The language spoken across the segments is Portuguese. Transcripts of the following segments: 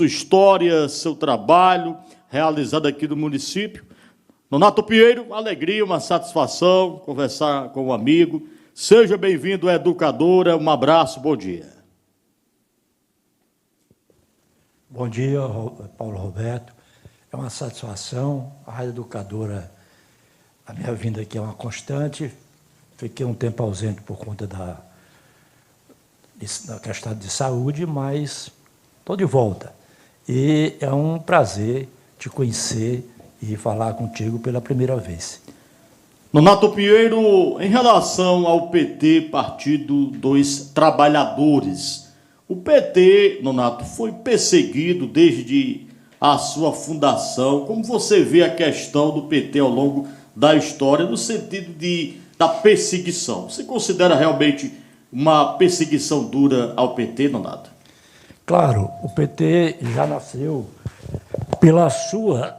sua história, seu trabalho realizado aqui no município. Nonato Pinheiro, alegria, uma satisfação conversar com um amigo. Seja bem-vindo à Educadora, um abraço, bom dia. Bom dia, Paulo Roberto. É uma satisfação. A Rádio Educadora, a minha vinda aqui é uma constante. Fiquei um tempo ausente por conta da questão de saúde, mas estou de volta. E é um prazer te conhecer e falar contigo pela primeira vez. Nonato Pinheiro, em relação ao PT, Partido dos Trabalhadores, o PT, Nonato, foi perseguido desde a sua fundação. Como você vê a questão do PT ao longo da história, no sentido da perseguição? Você considera realmente uma perseguição dura ao PT, Nonato? Claro, o PT já nasceu pela sua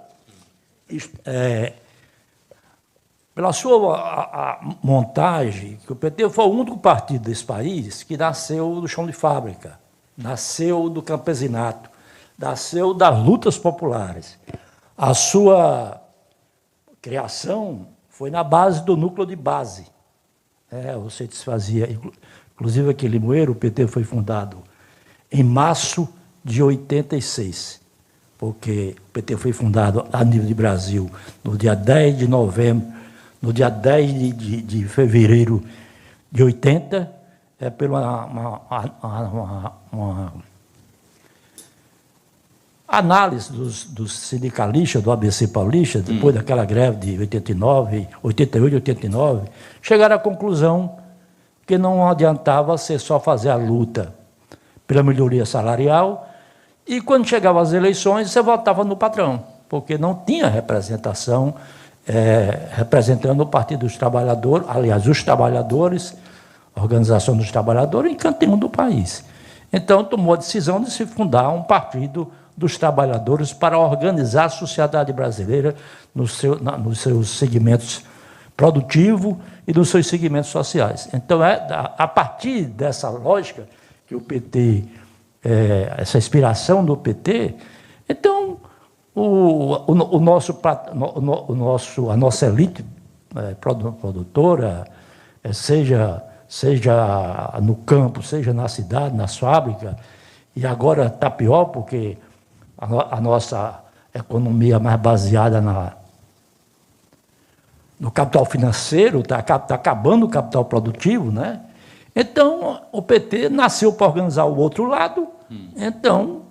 montagem, que o PT foi o único partido desse país que nasceu do chão de fábrica, nasceu do campesinato, nasceu das lutas populares. A sua criação foi na base do núcleo de base. Você desfazia. Inclusive, aqui em Limoeiro, o PT foi fundado em março de 86, porque o PT foi fundado a nível de Brasil no dia 10 de novembro, no dia 10 de fevereiro de 80, por uma análise dos sindicalistas do ABC Paulista, depois daquela greve de 88, 89, chegaram à conclusão que não adiantava ser só fazer a luta pela melhoria salarial, e quando chegavam as eleições, você votava no patrão, porque não tinha representação representando o Partido dos Trabalhadores, aliás, os trabalhadores, a Organização dos Trabalhadores, em canto nenhum do país. Então, tomou a decisão de se fundar um Partido dos Trabalhadores para organizar a sociedade brasileira nos seus segmentos produtivos e nos seus segmentos sociais. Então, a partir dessa lógica que o PT, essa inspiração do PT, então a nossa elite produtora, seja no campo, seja na cidade, nas fábricas, e agora está pior porque a nossa economia é mais baseada no capital financeiro, está acabando o capital produtivo, né? Então, o PT nasceu para organizar o outro lado, então,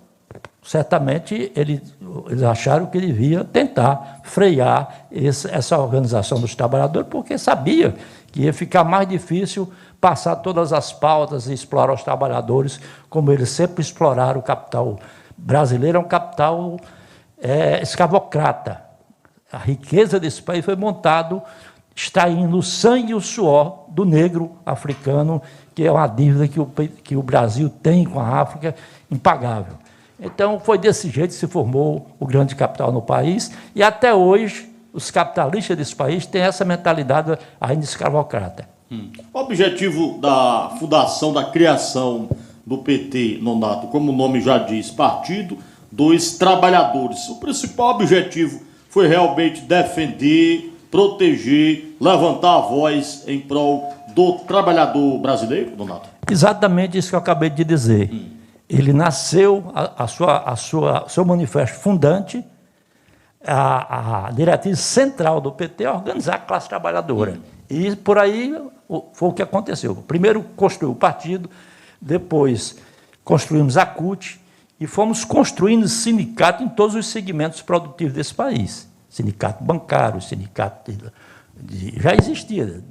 certamente, eles acharam que devia tentar frear essa organização dos trabalhadores, porque sabia que ia ficar mais difícil passar todas as pautas e explorar os trabalhadores, como eles sempre exploraram o capital brasileiro. É um capital escravocrata. A riqueza desse país foi montado extraindo o sangue e o suor do negro africano, que é uma dívida que o Brasil tem com a África impagável. Então, foi desse jeito que se formou o grande capital no país, e até hoje os capitalistas desse país têm essa mentalidade ainda escravocrata. O objetivo da fundação, da criação do PT, Nonato, como o nome já diz, Partido dos Trabalhadores, o principal objetivo foi realmente defender, proteger, levantar a voz em prol do trabalhador brasileiro, Nonato? Exatamente isso que eu acabei de dizer. Ele nasceu, seu manifesto fundante, a diretriz central do PT é organizar a classe trabalhadora. E por aí foi o que aconteceu. Primeiro construiu o partido, depois construímos a CUT e fomos construindo sindicato em todos os segmentos produtivos desse país. Sindicato bancário, sindicato já existia,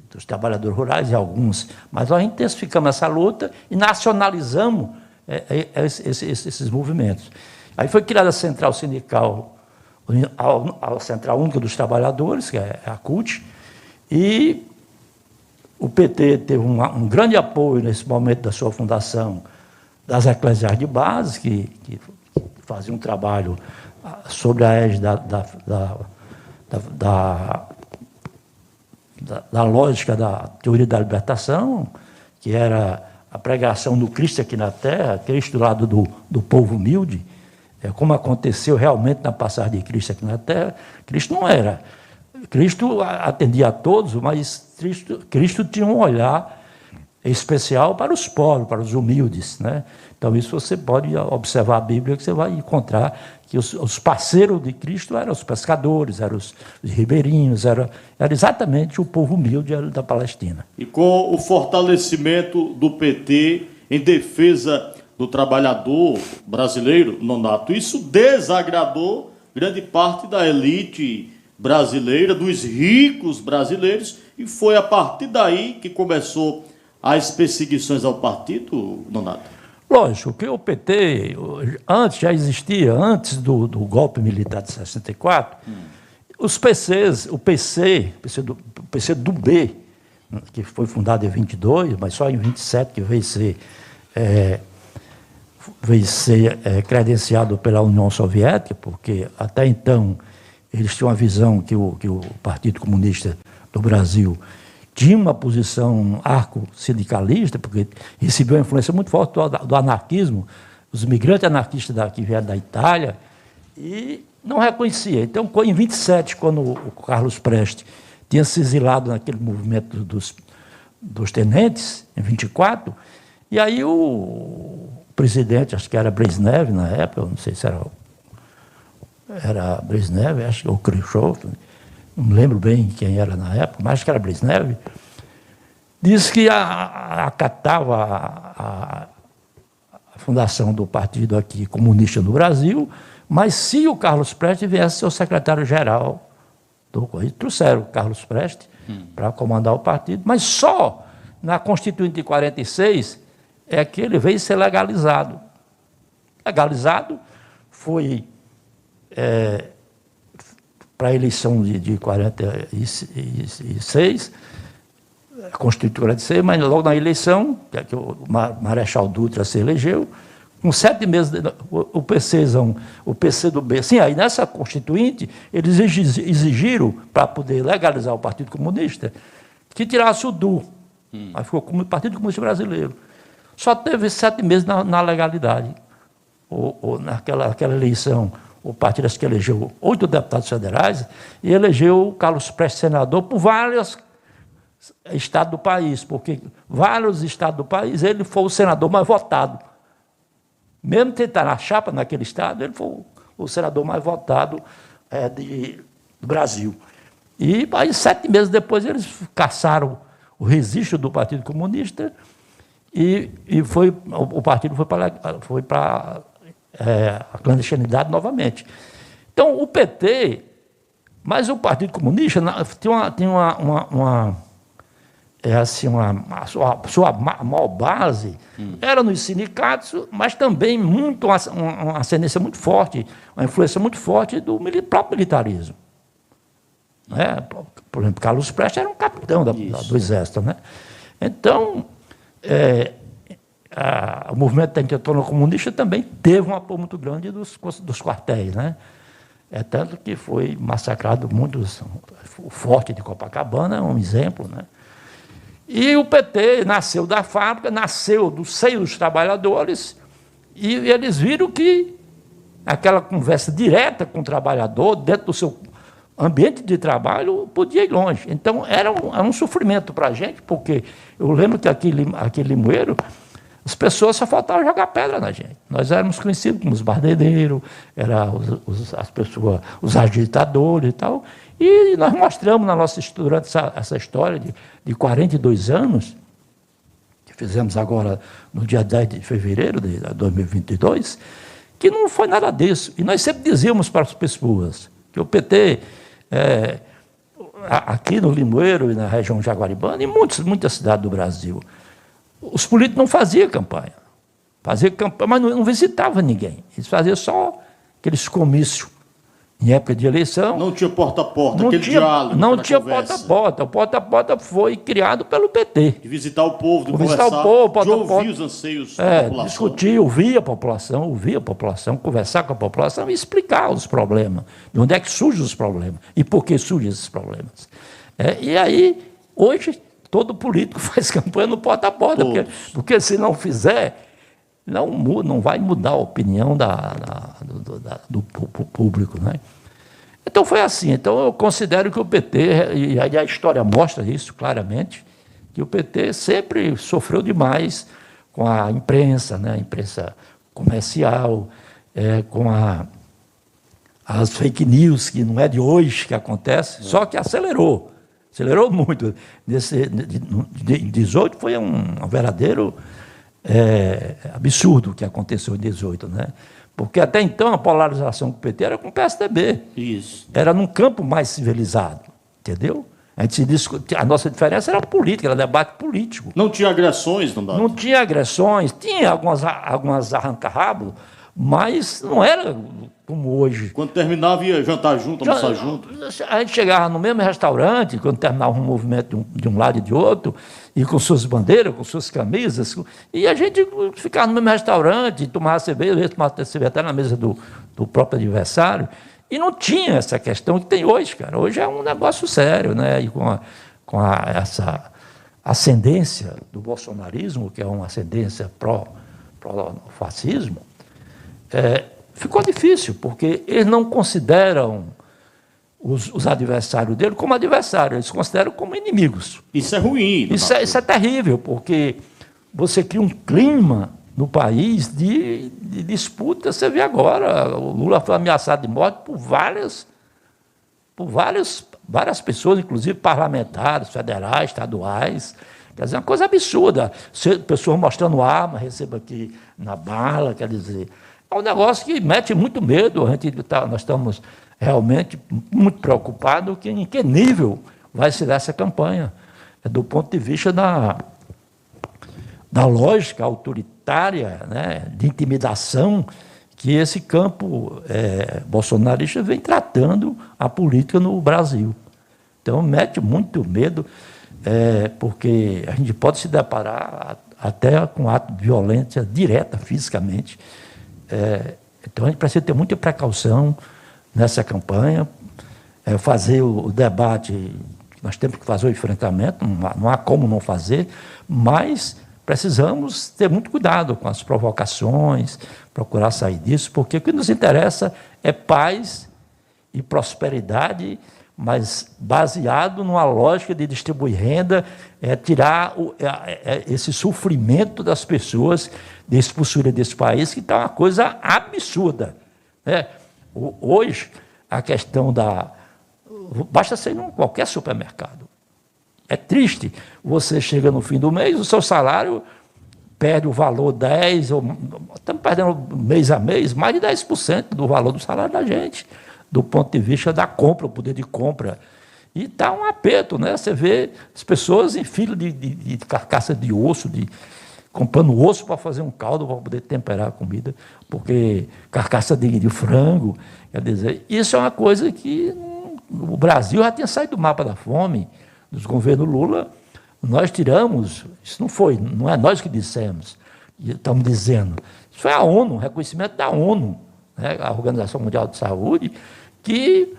dos trabalhadores rurais e alguns, mas nós intensificamos essa luta e nacionalizamos esses movimentos. Aí foi criada a Central Sindical, a Central Única dos Trabalhadores, que é a CUT, e o PT teve um grande apoio nesse momento da sua fundação das eclesiais de base, que faziam um trabalho sobre a égide da lógica da teoria da libertação, que era a pregação do Cristo aqui na Terra, Cristo do lado do povo humilde, como aconteceu realmente na passagem de Cristo aqui na Terra. Cristo não era. Cristo atendia a todos, mas Cristo tinha um olhar especial para os pobres, para os humildes, né? Então, isso você pode observar a Bíblia, que você vai encontrar que os parceiros de Cristo eram os pescadores, eram os ribeirinhos, era exatamente o povo humilde da Palestina. E com o fortalecimento do PT em defesa do trabalhador brasileiro, Nonato, isso desagradou grande parte da elite brasileira, dos ricos brasileiros, e foi a partir daí que começou as perseguições ao partido, Nonato? Lógico que o PT, já existia, antes do golpe militar de 64, os PCs, o PC do B, que foi fundado em 22, mas só em 27 que veio ser credenciado pela União Soviética, porque até então eles tinham a visão que o Partido Comunista do Brasil tinha uma posição arco-sindicalista, porque recebeu uma influência muito forte do anarquismo, os imigrantes anarquistas que vieram da Itália, e não reconhecia. Então, em 27, quando o Carlos Prestes tinha se exilado naquele movimento dos tenentes, em 24, e aí o presidente, acho que era Brezhnev na época, eu não sei se era Brezhnev, acho que ou Khrushchev, não me lembro bem quem era na época, mas acho que era Brezhnev, disse que acatava a fundação do partido aqui comunista no Brasil, mas se o Carlos Prestes viesse ser o secretário-geral do Correio, trouxeram o Carlos Prestes para comandar o partido, mas só na Constituinte de 46 é que ele veio ser legalizado. Legalizado foi para a eleição de 46, a Constituinte de 46, mas logo na eleição, que o Marechal Dutra se elegeu, com 7 meses, o PC do B. Sim, aí nessa Constituinte, eles exigiram, para poder legalizar o Partido Comunista, que tirasse o DU. Aí ficou como Partido Comunista Brasileiro. Só teve 7 meses na legalidade. Naquela eleição, o partido que elegeu 8 deputados federais e elegeu o Carlos Prestes senador por vários estados do país, porque vários estados do país ele foi o senador mais votado. Mesmo tentar na chapa naquele estado, ele foi o senador mais votado do Brasil. E aí, 7 meses depois, eles caçaram o registro do Partido Comunista e o partido foi para a clandestinidade novamente. Então, o PT, mas o Partido Comunista tem a sua maior base era nos sindicatos, mas também uma ascendência muito forte, uma influência muito forte do próprio militarismo. Né? Por exemplo, Carlos Prestes era um capitão do Exército. Né? Então, o movimento da Intentona Comunista também teve um apoio muito grande dos quartéis. Né? Tanto que foi massacrado o Forte de Copacabana é um exemplo. Né? E o PT nasceu da fábrica, nasceu do seio dos trabalhadores, e eles viram que aquela conversa direta com o trabalhador, dentro do seu ambiente de trabalho, podia ir longe. Então, era um sofrimento para a gente, porque eu lembro que aqui em Limoeiro, as pessoas só faltavam jogar pedra na gente. Nós éramos conhecidos como os bardeireiros, as pessoas, os agitadores e tal. E nós mostramos durante essa história de 42 anos, que fizemos agora no dia 10 de fevereiro de 2022, que não foi nada disso. E nós sempre dizíamos para as pessoas que o PT, aqui no Limoeiro e na região Jaguaribana, e muitas cidades do Brasil, os políticos não faziam campanha. Mas não visitavam ninguém. Eles faziam só aqueles comícios em época de eleição. Não tinha porta-a-porta, aquele diálogo. Não tinha porta-a-porta. O porta-a-porta foi criado pelo PT. De visitar o povo, de conversar, de ouvir os anseios da população. Discutir, ouvir a população, conversar com a população e explicar os problemas. De onde é que surgem os problemas e por que surgem esses problemas. E aí, hoje, todo político faz campanha no porta-a-porta, porque se não fizer, não vai mudar a opinião do público, né? Então foi assim. Então eu considero que o PT, e a história mostra isso claramente, que o PT sempre sofreu demais com a imprensa, né? A imprensa comercial, com as fake news, que não é de hoje que acontece, só que acelerou muito. Em 18 foi um verdadeiro absurdo o que aconteceu em 18, né? Porque até então a polarização do PT era com o PSDB. Isso. Era num campo mais civilizado, entendeu? A nossa diferença era política, era debate político. Não tinha agressões, não dá? Não tinha agressões, tinha algumas arranca-rabo, mas não era como hoje. Quando terminava, ia jantar junto, almoçar junto. A gente chegava no mesmo restaurante, quando terminava um movimento de um lado e de outro, e com suas bandeiras, com suas camisas, e a gente ficava no mesmo restaurante, tomava cerveja, às vezes tomava cerveja até na mesa do próprio adversário, e não tinha essa questão que tem hoje, cara. Hoje é um negócio sério, né? E essa ascendência do bolsonarismo, que é uma ascendência pró-fascismo, ficou difícil, porque eles não consideram os adversários dele como adversários, eles consideram como inimigos. Isso é ruim. Isso é terrível, porque você cria um clima no país de disputa. Você vê agora, o Lula foi ameaçado de morte por várias pessoas, inclusive parlamentares, federais, estaduais. Quer dizer, uma coisa absurda. Pessoas mostrando arma, receba aqui na bala, quer dizer... É um negócio que mete muito medo. Nós estamos realmente muito preocupados em que nível vai ser essa campanha. Do ponto de vista da lógica autoritária, né, de intimidação que esse campo bolsonarista vem tratando a política no Brasil. Então, mete muito medo, porque a gente pode se deparar até com ato de violência direta, fisicamente. Então, a gente precisa ter muita precaução nessa campanha, fazer o debate, nós temos que fazer o enfrentamento, não há como não fazer, mas precisamos ter muito cuidado com as provocações, procurar sair disso, porque o que nos interessa é paz e prosperidade, mas baseado numa lógica de distribuir renda, tirar esse sofrimento das pessoas de expulsura desse país, que está uma coisa absurda, né? Hoje, a questão basta ser em qualquer supermercado. É triste. Você chega no fim do mês, o seu salário perde o valor 10%, estamos perdendo mês a mês, mais de 10% do valor do salário da gente, do ponto de vista da compra, o poder de compra. E está um aperto, né? Você vê as pessoas em fila de carcaça de osso, comprando osso para fazer um caldo, para poder temperar a comida, porque carcaça de frango, quer dizer, isso é uma coisa que o Brasil já tinha saído do mapa da fome, dos governos Lula. Nós tiramos, isso não é nós que dissemos, estamos dizendo, isso foi a ONU, reconhecimento da ONU, né, a Organização Mundial de Saúde, que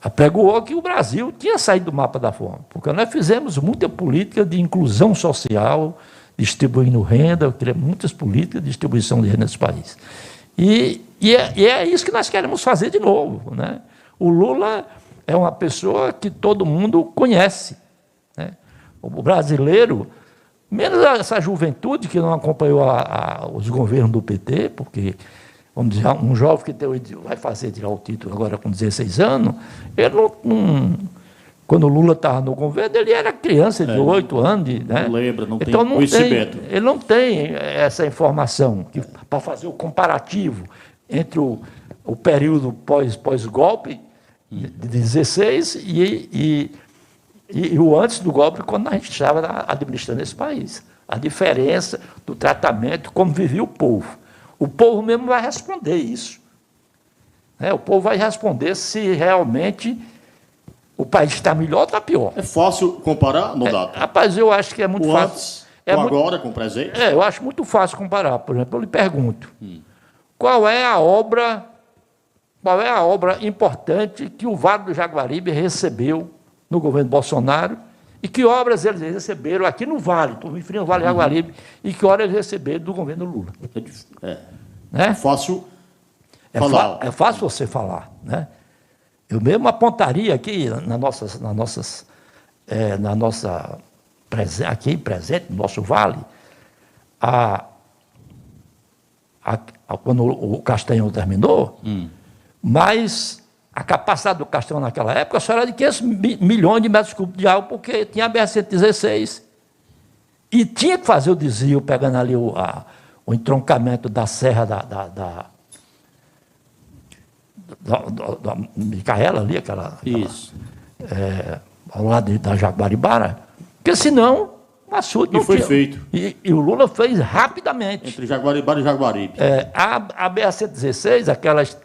apregoou que o Brasil tinha saído do mapa da fome, porque nós fizemos muita política de inclusão social, distribuindo renda, muitas políticas de distribuição de renda nesse país. E é isso que nós queremos fazer de novo, né? O Lula é uma pessoa que todo mundo conhece, né? O brasileiro, menos essa juventude que não acompanhou os governos do PT, porque, vamos dizer, um jovem que vai tirar o título agora com 16 anos, ele quando o Lula estava no governo, ele era criança de 8 anos. Né? Não lembra, não então, tem conhecimento. Ele não tem essa informação para fazer o comparativo entre o período pós-golpe de 16 e o antes do golpe, quando a gente estava administrando esse país. A diferença do tratamento, como vivia o povo. O povo mesmo vai responder isso. O povo vai responder se realmente o país está melhor ou está pior. É fácil comparar, Nodato? Rapaz, eu acho que é muito fácil. Antes, com agora, com o presente? Eu acho muito fácil comparar. Por exemplo, eu lhe pergunto, qual é a obra importante que o Vale do Jaguaribe recebeu no governo Bolsonaro E que obras eles receberam aqui no Vale, estou me referindo ao Vale Jaguaribe, e que obras eles receberam do governo Lula. Né? Fácil falar. É fácil você falar. Né? Eu mesmo apontaria aqui aqui presente, no nosso Vale, quando o Castanhão terminou, mas a capacidade do Castanhão naquela época só era de 500 milhões de metros cúbicos de água, porque tinha a BR-116. E tinha que fazer o desvio, pegando ali o entroncamento da serra da Micaela ali, ao lado da Jaguaribara, porque senão o açude não foi tinha. Feito. E o Lula fez rapidamente. Entre Jaguaribara e Jaguaribe. A BR-116,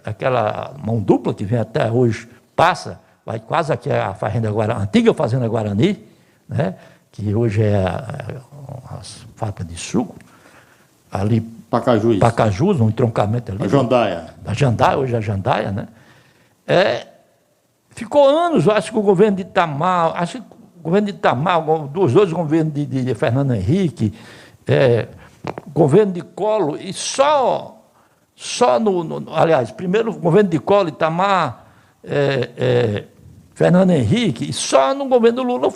aquela mão dupla que vem até hoje, passa, vai quase aqui a antiga Fazenda Guarani, né, que hoje é a fábrica de suco, ali Pacajus, um entroncamento ali. A Jandaia, hoje é a Jandaia, né? Ficou anos, acho que o governo de Itamar, dos dois governos de Fernando Henrique, governo de Collor, e só aliás, primeiro o governo de Collor, Itamar, Fernando Henrique, e só no governo do Lula,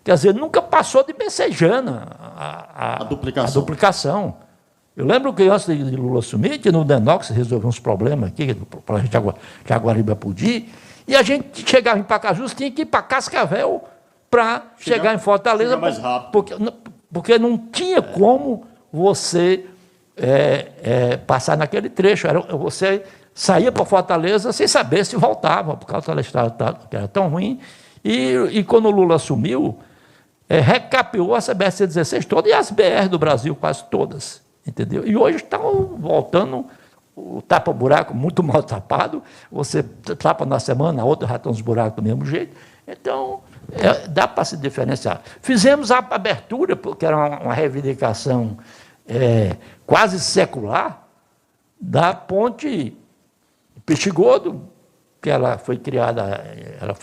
quer dizer, nunca passou de Messejana a duplicação. Eu lembro que antes de Lula assumir, que no Denox resolveu uns problemas aqui, para Jaguaribe Apodi, e a gente chegava em Pacajus, tinha que ir para Cascavel para chegar em Fortaleza, mais rápido. porque não tinha como você passar naquele trecho. Você saía para Fortaleza sem saber se voltava, por causa da estrada que era tão ruim. E quando o Lula assumiu, recapeou essa BR-116 toda e as BR do Brasil quase todas. Entendeu? E hoje estão voltando o tapa-buraco muito mal tapado, você tapa na semana, na outra já estão os buracos do mesmo jeito. Então, dá para se diferenciar. Fizemos a abertura, porque era uma reivindicação quase secular, da ponte Peixe-Gordo, que ela foi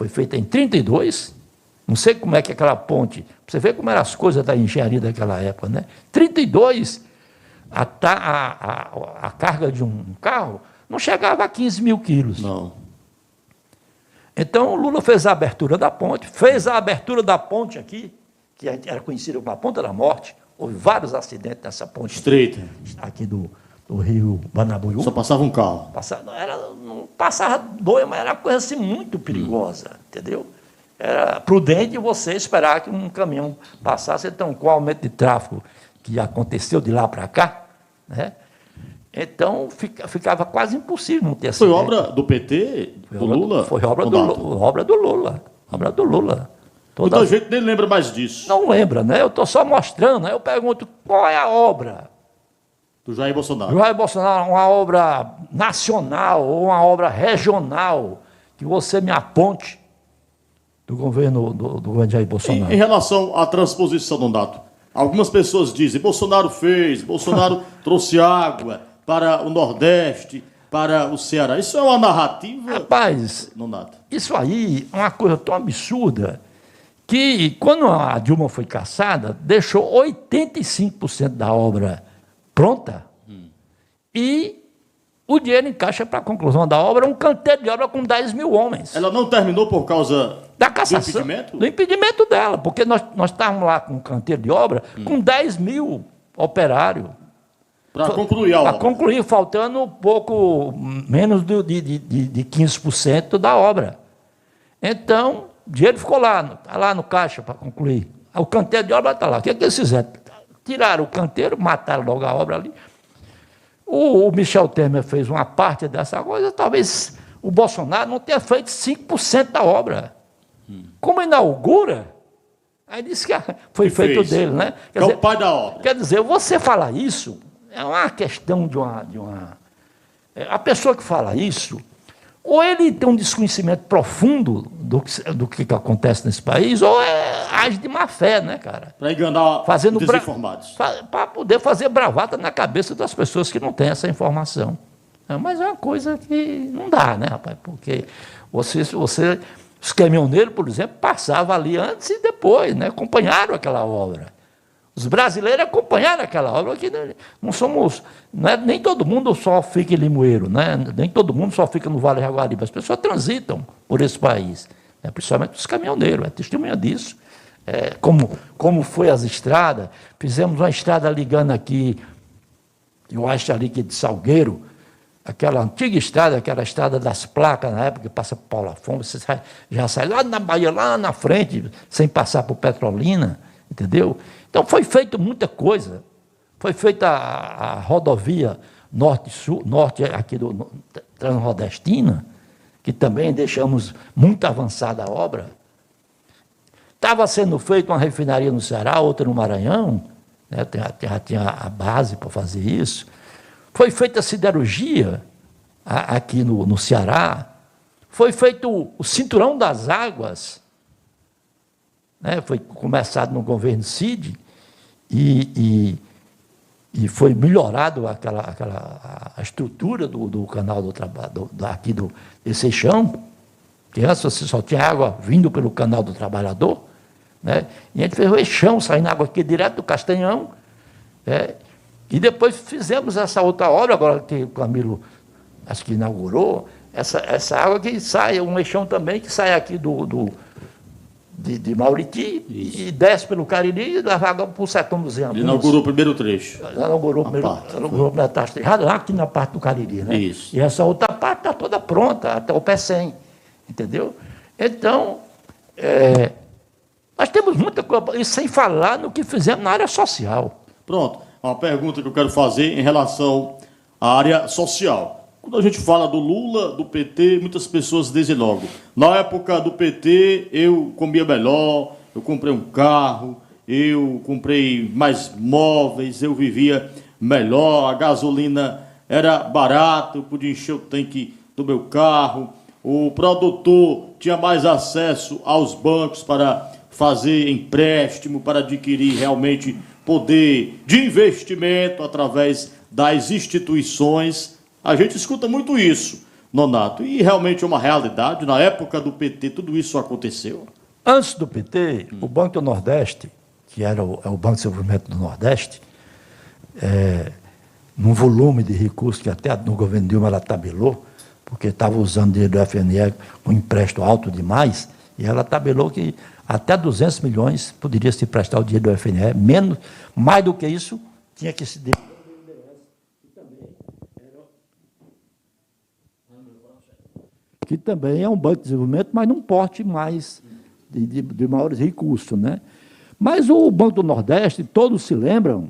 feita em 1932. Não sei como é que aquela ponte, você vê como eram as coisas da engenharia daquela época, né? 1932, a carga de um carro não chegava a 15 mil quilos. Não. Então, o Lula fez a abertura da ponte, fez a abertura da ponte aqui, que era conhecida como a Ponta da Morte. Houve vários acidentes nessa ponte. Estreita. Aqui do rio Banabuiú. Só passava um carro. Não passava dois, mas era uma coisa assim muito perigosa, entendeu? Era prudente você esperar que um caminhão passasse. Então, com o aumento de tráfego que aconteceu de lá para cá, né? Então, ficava quase impossível não ter acidente. Foi obra do PT, do Lula? Foi obra do Lula. Obra do Lula. Muita gente nem lembra mais disso. Não lembra, né? Eu estou só mostrando. Aí eu pergunto, qual é a obra? Do Jair Bolsonaro. Jair Bolsonaro, uma obra nacional ou uma obra regional que você me aponte do governo Jair Bolsonaro. Em relação à transposição, Nonato, algumas pessoas dizem, Bolsonaro trouxe água para o Nordeste, para o Ceará. Isso é uma narrativa? Rapaz, Nonato, isso aí é uma coisa tão absurda que, quando a Dilma foi cassada, deixou 85% da obra pronta e o dinheiro em caixa para a conclusão da obra, um canteiro de obra com 10 mil homens. ela não terminou por causa da cassação, do impedimento dela, porque nós estávamos lá com um canteiro de obra com 10 mil operários. Para concluir a obra. Para concluir, faltando pouco menos de 15% da obra. Então, o dinheiro ficou lá no caixa para concluir. O canteiro de obra está lá. O que eles fizeram? Tiraram o canteiro, mataram logo a obra ali. O Michel Temer fez uma parte dessa coisa, talvez o Bolsonaro não tenha feito 5% da obra. Como inaugura, aí disse que foi feito dele, né? É o pai da obra. Quer dizer, você falar isso é uma questão de uma... A pessoa que fala isso, ou ele tem um desconhecimento profundo do que acontece nesse país, ou age de má fé, né, cara? Para enganar os desinformados. Para poder fazer bravata na cabeça das pessoas que não têm essa informação. Mas é uma coisa que não dá, né, rapaz? Porque você Os caminhoneiros, por exemplo, passavam ali antes e depois, né? Acompanharam aquela obra. Os brasileiros acompanharam aquela obra, que não somos, né? Nem todo mundo só fica em Limoeiro, né? Nem todo mundo só fica no Vale do Jaguaribe. As pessoas transitam por esse país, né? Principalmente os caminhoneiros, é testemunha disso. Como foi as estradas, fizemos uma estrada ligando aqui, eu acho ali que de Salgueiro, aquela antiga estrada, aquela estrada das placas, na época que passa por Paulo Afonso, você já sai lá na Bahia, lá na frente, sem passar por Petrolina, entendeu? Então foi feita muita coisa. Foi feita a rodovia norte aqui do Transnordestina, que também deixamos muito avançada a obra. Estava sendo feita uma refinaria no Ceará, outra no Maranhão, né? Já tinha a base para fazer isso. Foi feita a siderurgia aqui no Ceará. Foi feito o cinturão das águas, né? Foi começado no governo Cid e foi melhorado a estrutura do canal desse eixão, que antes você só tinha água vindo pelo canal do Trabalhador, né? E a gente fez o eixão, saindo água aqui direto do Castanhão, né? E depois fizemos essa outra obra, agora que o Camilo acho que inaugurou, essa água que sai, um eixão também que sai aqui de Mauriti e desce pelo Cariri e leva água para o sertão dos Inhamuns. Inaugurou o primeiro trecho. Inaugurou a primeira parte, lá aqui na parte do Cariri, né? Isso. E essa outra parte está toda pronta, até o Pecém, entendeu? Então, nós temos muita coisa, e sem falar no que fizemos na área social. Pronto, uma pergunta que eu quero fazer em relação à área social. Quando a gente fala do Lula, do PT, muitas pessoas dizem logo, na época do PT eu comia melhor, eu comprei um carro, eu comprei mais móveis, eu vivia melhor, a gasolina era barata, eu podia encher o tanque do meu carro, o produtor tinha mais acesso aos bancos para fazer empréstimo, para adquirir realmente poder de investimento através das instituições. A gente escuta muito isso, Nonato, e realmente é uma realidade. Na época do PT, tudo isso aconteceu. Antes do PT, o Banco do Nordeste, que era o Banco de Desenvolvimento do Nordeste, num volume de recursos que até no governo Dilma ela tabelou, porque estava usando dinheiro do FNE com empréstimo alto demais, e ela tabelou que até 200 milhões poderia se emprestar o dinheiro do FNE, mais do que isso, tinha que se... que também é um banco de desenvolvimento, mas num porte mais de maiores recursos, né? Mas o Banco do Nordeste, todos se lembram,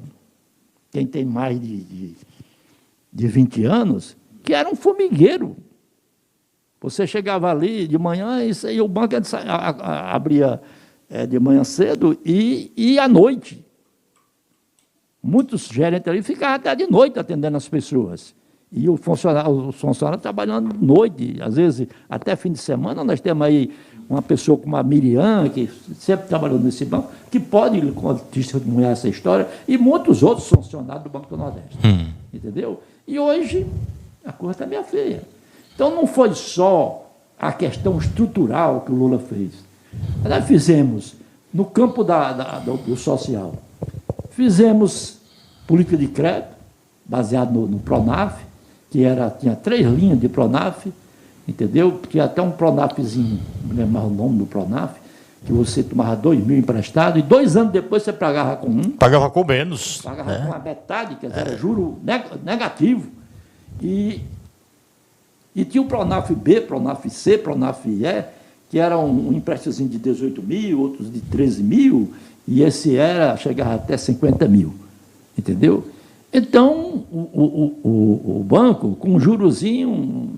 quem tem mais de 20 anos, que era um formigueiro. Você chegava ali de manhã e o banco abria de manhã cedo e à noite. Muitos gerentes ali ficavam até de noite atendendo as pessoas. E os funcionários trabalhando noite, às vezes até fim de semana. Nós temos aí uma pessoa como a Miriam, que sempre trabalhou nesse banco, que pode testemunhar essa história, e muitos outros funcionários do Banco do Nordeste. Entendeu? E hoje a coisa está meio feia. Então não foi só a questão estrutural que o Lula fez. Nós fizemos, no campo do social, fizemos política de crédito, baseado no Pronaf, que tinha 3 linhas de Pronaf, entendeu? Tinha até um Pronafzinho, não me lembro mais o nome do Pronaf, que você tomava 2 mil emprestado e 2 anos depois você pagava com um. Pagava com menos. Pagava com a metade, quer dizer, era juro negativo. E tinha o Pronaf B, Pronaf C, Pronaf E, que era um empréstimozinho de 18 mil, outros de 13 mil, e esse chegava até 50 mil, entendeu? Então, o banco, com um jurozinho,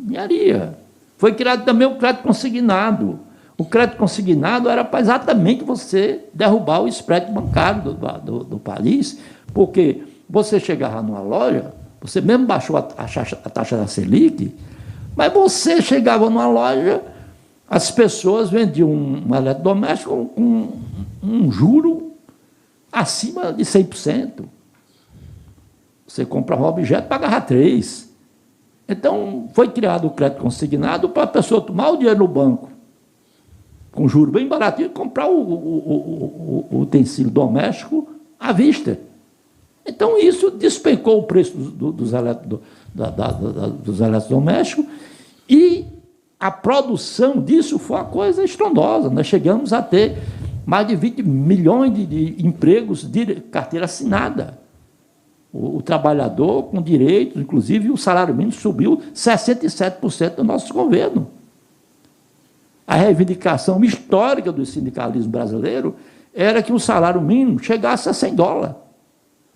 engenharia. Foi criado também o crédito consignado. O crédito consignado era para exatamente você derrubar o spread bancário do país, porque você chegava numa loja, você mesmo baixou a taxa da Selic, mas você chegava numa loja, as pessoas vendiam um eletrodoméstico com um juro acima de 100%. Você comprava um objeto e pagava 3%. Então, foi criado o crédito consignado para a pessoa tomar o dinheiro no banco com juros bem baratinho, comprar o utensílio doméstico à vista. Então, isso despencou o preço dos eletrodomésticos e a produção disso foi uma coisa estrondosa. Nós chegamos a ter mais de 20 milhões de empregos de carteira assinada. O trabalhador com direitos, inclusive o salário mínimo subiu 67% do nosso governo. A reivindicação histórica do sindicalismo brasileiro era que o salário mínimo chegasse a $100.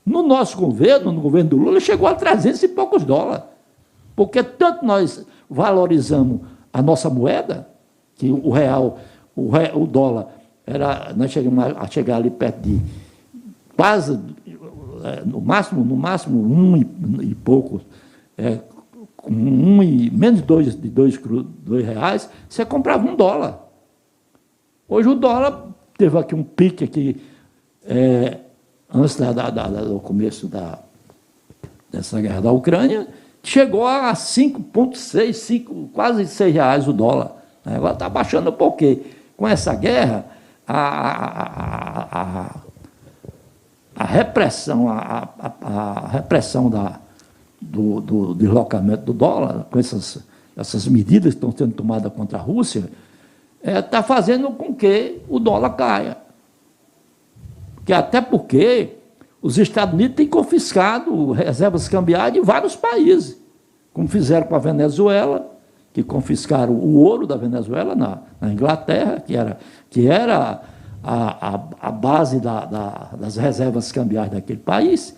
No nosso governo, no governo do Lula, chegou a 300 e poucos dólares. Porque tanto nós valorizamos a nossa moeda, que o real, o dólar, nós chegamos a chegar ali perto de quase, no máximo um e pouco, menos de dois reais, você comprava $1. Hoje o dólar teve aqui um pique aqui, antes do começo dessa guerra da Ucrânia, chegou a 5,6, quase R$6 o dólar. Agora está baixando porque com essa guerra a repressão, do deslocamento do dólar, com essas medidas que estão sendo tomadas contra a Rússia, está fazendo com que o dólar caia. Até porque os Estados Unidos têm confiscado reservas cambiais de vários países, como fizeram com a Venezuela, que confiscaram o ouro da Venezuela na Inglaterra, que era a base das reservas cambiais daquele país,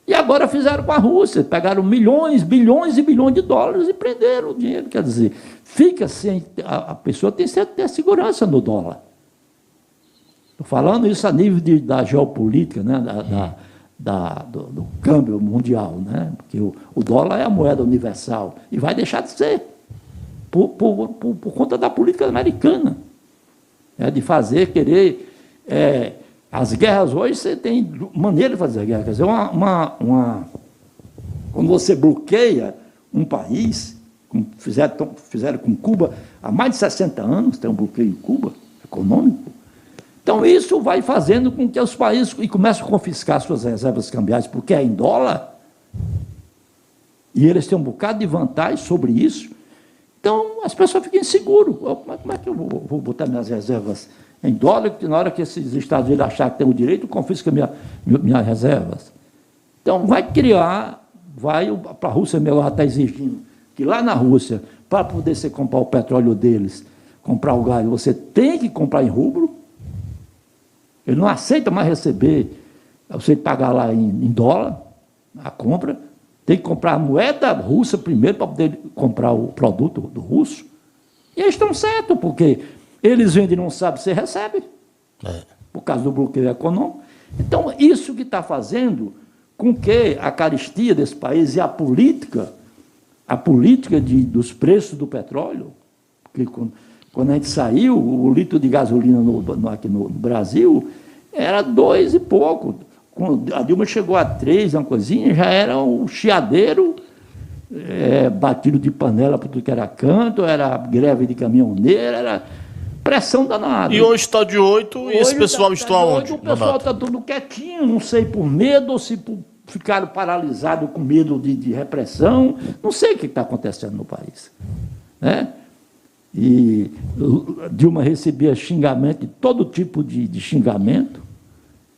e agora fizeram com a Rússia, pegaram milhões, bilhões e bilhões de dólares e prenderam o dinheiro. Quer dizer, fica sem. A pessoa tem que ter segurança no dólar. Estou falando isso a nível da geopolítica, né, do câmbio mundial, né, porque o dólar é a moeda universal e vai deixar de ser por conta da política americana, de querer. As guerras hoje, você tem maneira de fazer guerra. Quer dizer, quando você bloqueia um país, como fizeram com Cuba há mais de 60 anos, tem um bloqueio em Cuba, econômico. Então, isso vai fazendo com que os países comecem a confiscar suas reservas cambiais, porque é em dólar, e eles têm um bocado de vantagem sobre isso. Então, as pessoas ficam inseguras. Como é que eu vou botar minhas reservas em dólar, que na hora que esses Estados Unidos acharem que tem o direito, confisca minhas reservas? Então, para a Rússia mesmo, ela está exigindo que lá na Rússia, para poder você comprar o petróleo deles, comprar o gás, você tem que comprar em rublo. Ele não aceita mais receber, você pagar lá em dólar, a compra. Tem que comprar a moeda russa primeiro para poder comprar o produto do russo. E eles estão certos, porque eles vendem e não sabem se recebe, por causa do bloqueio econômico. Então, isso que está fazendo com que a carestia desse país e a política dos preços do petróleo, porque quando a gente saiu, o litro de gasolina aqui no Brasil era 2 e pouco. Quando a Dilma chegou a 3, uma coisinha, já era um chiadeiro, batido de panela para tudo que era canto, era greve de caminhoneiro, era pressão danada. E hoje está de 8 e esse pessoal está onde? O pessoal está tudo quietinho, não sei por medo, ou se ficaram paralisados com medo de repressão, não sei o que está acontecendo no país. Né? E Dilma recebia xingamento, de todo tipo de xingamento,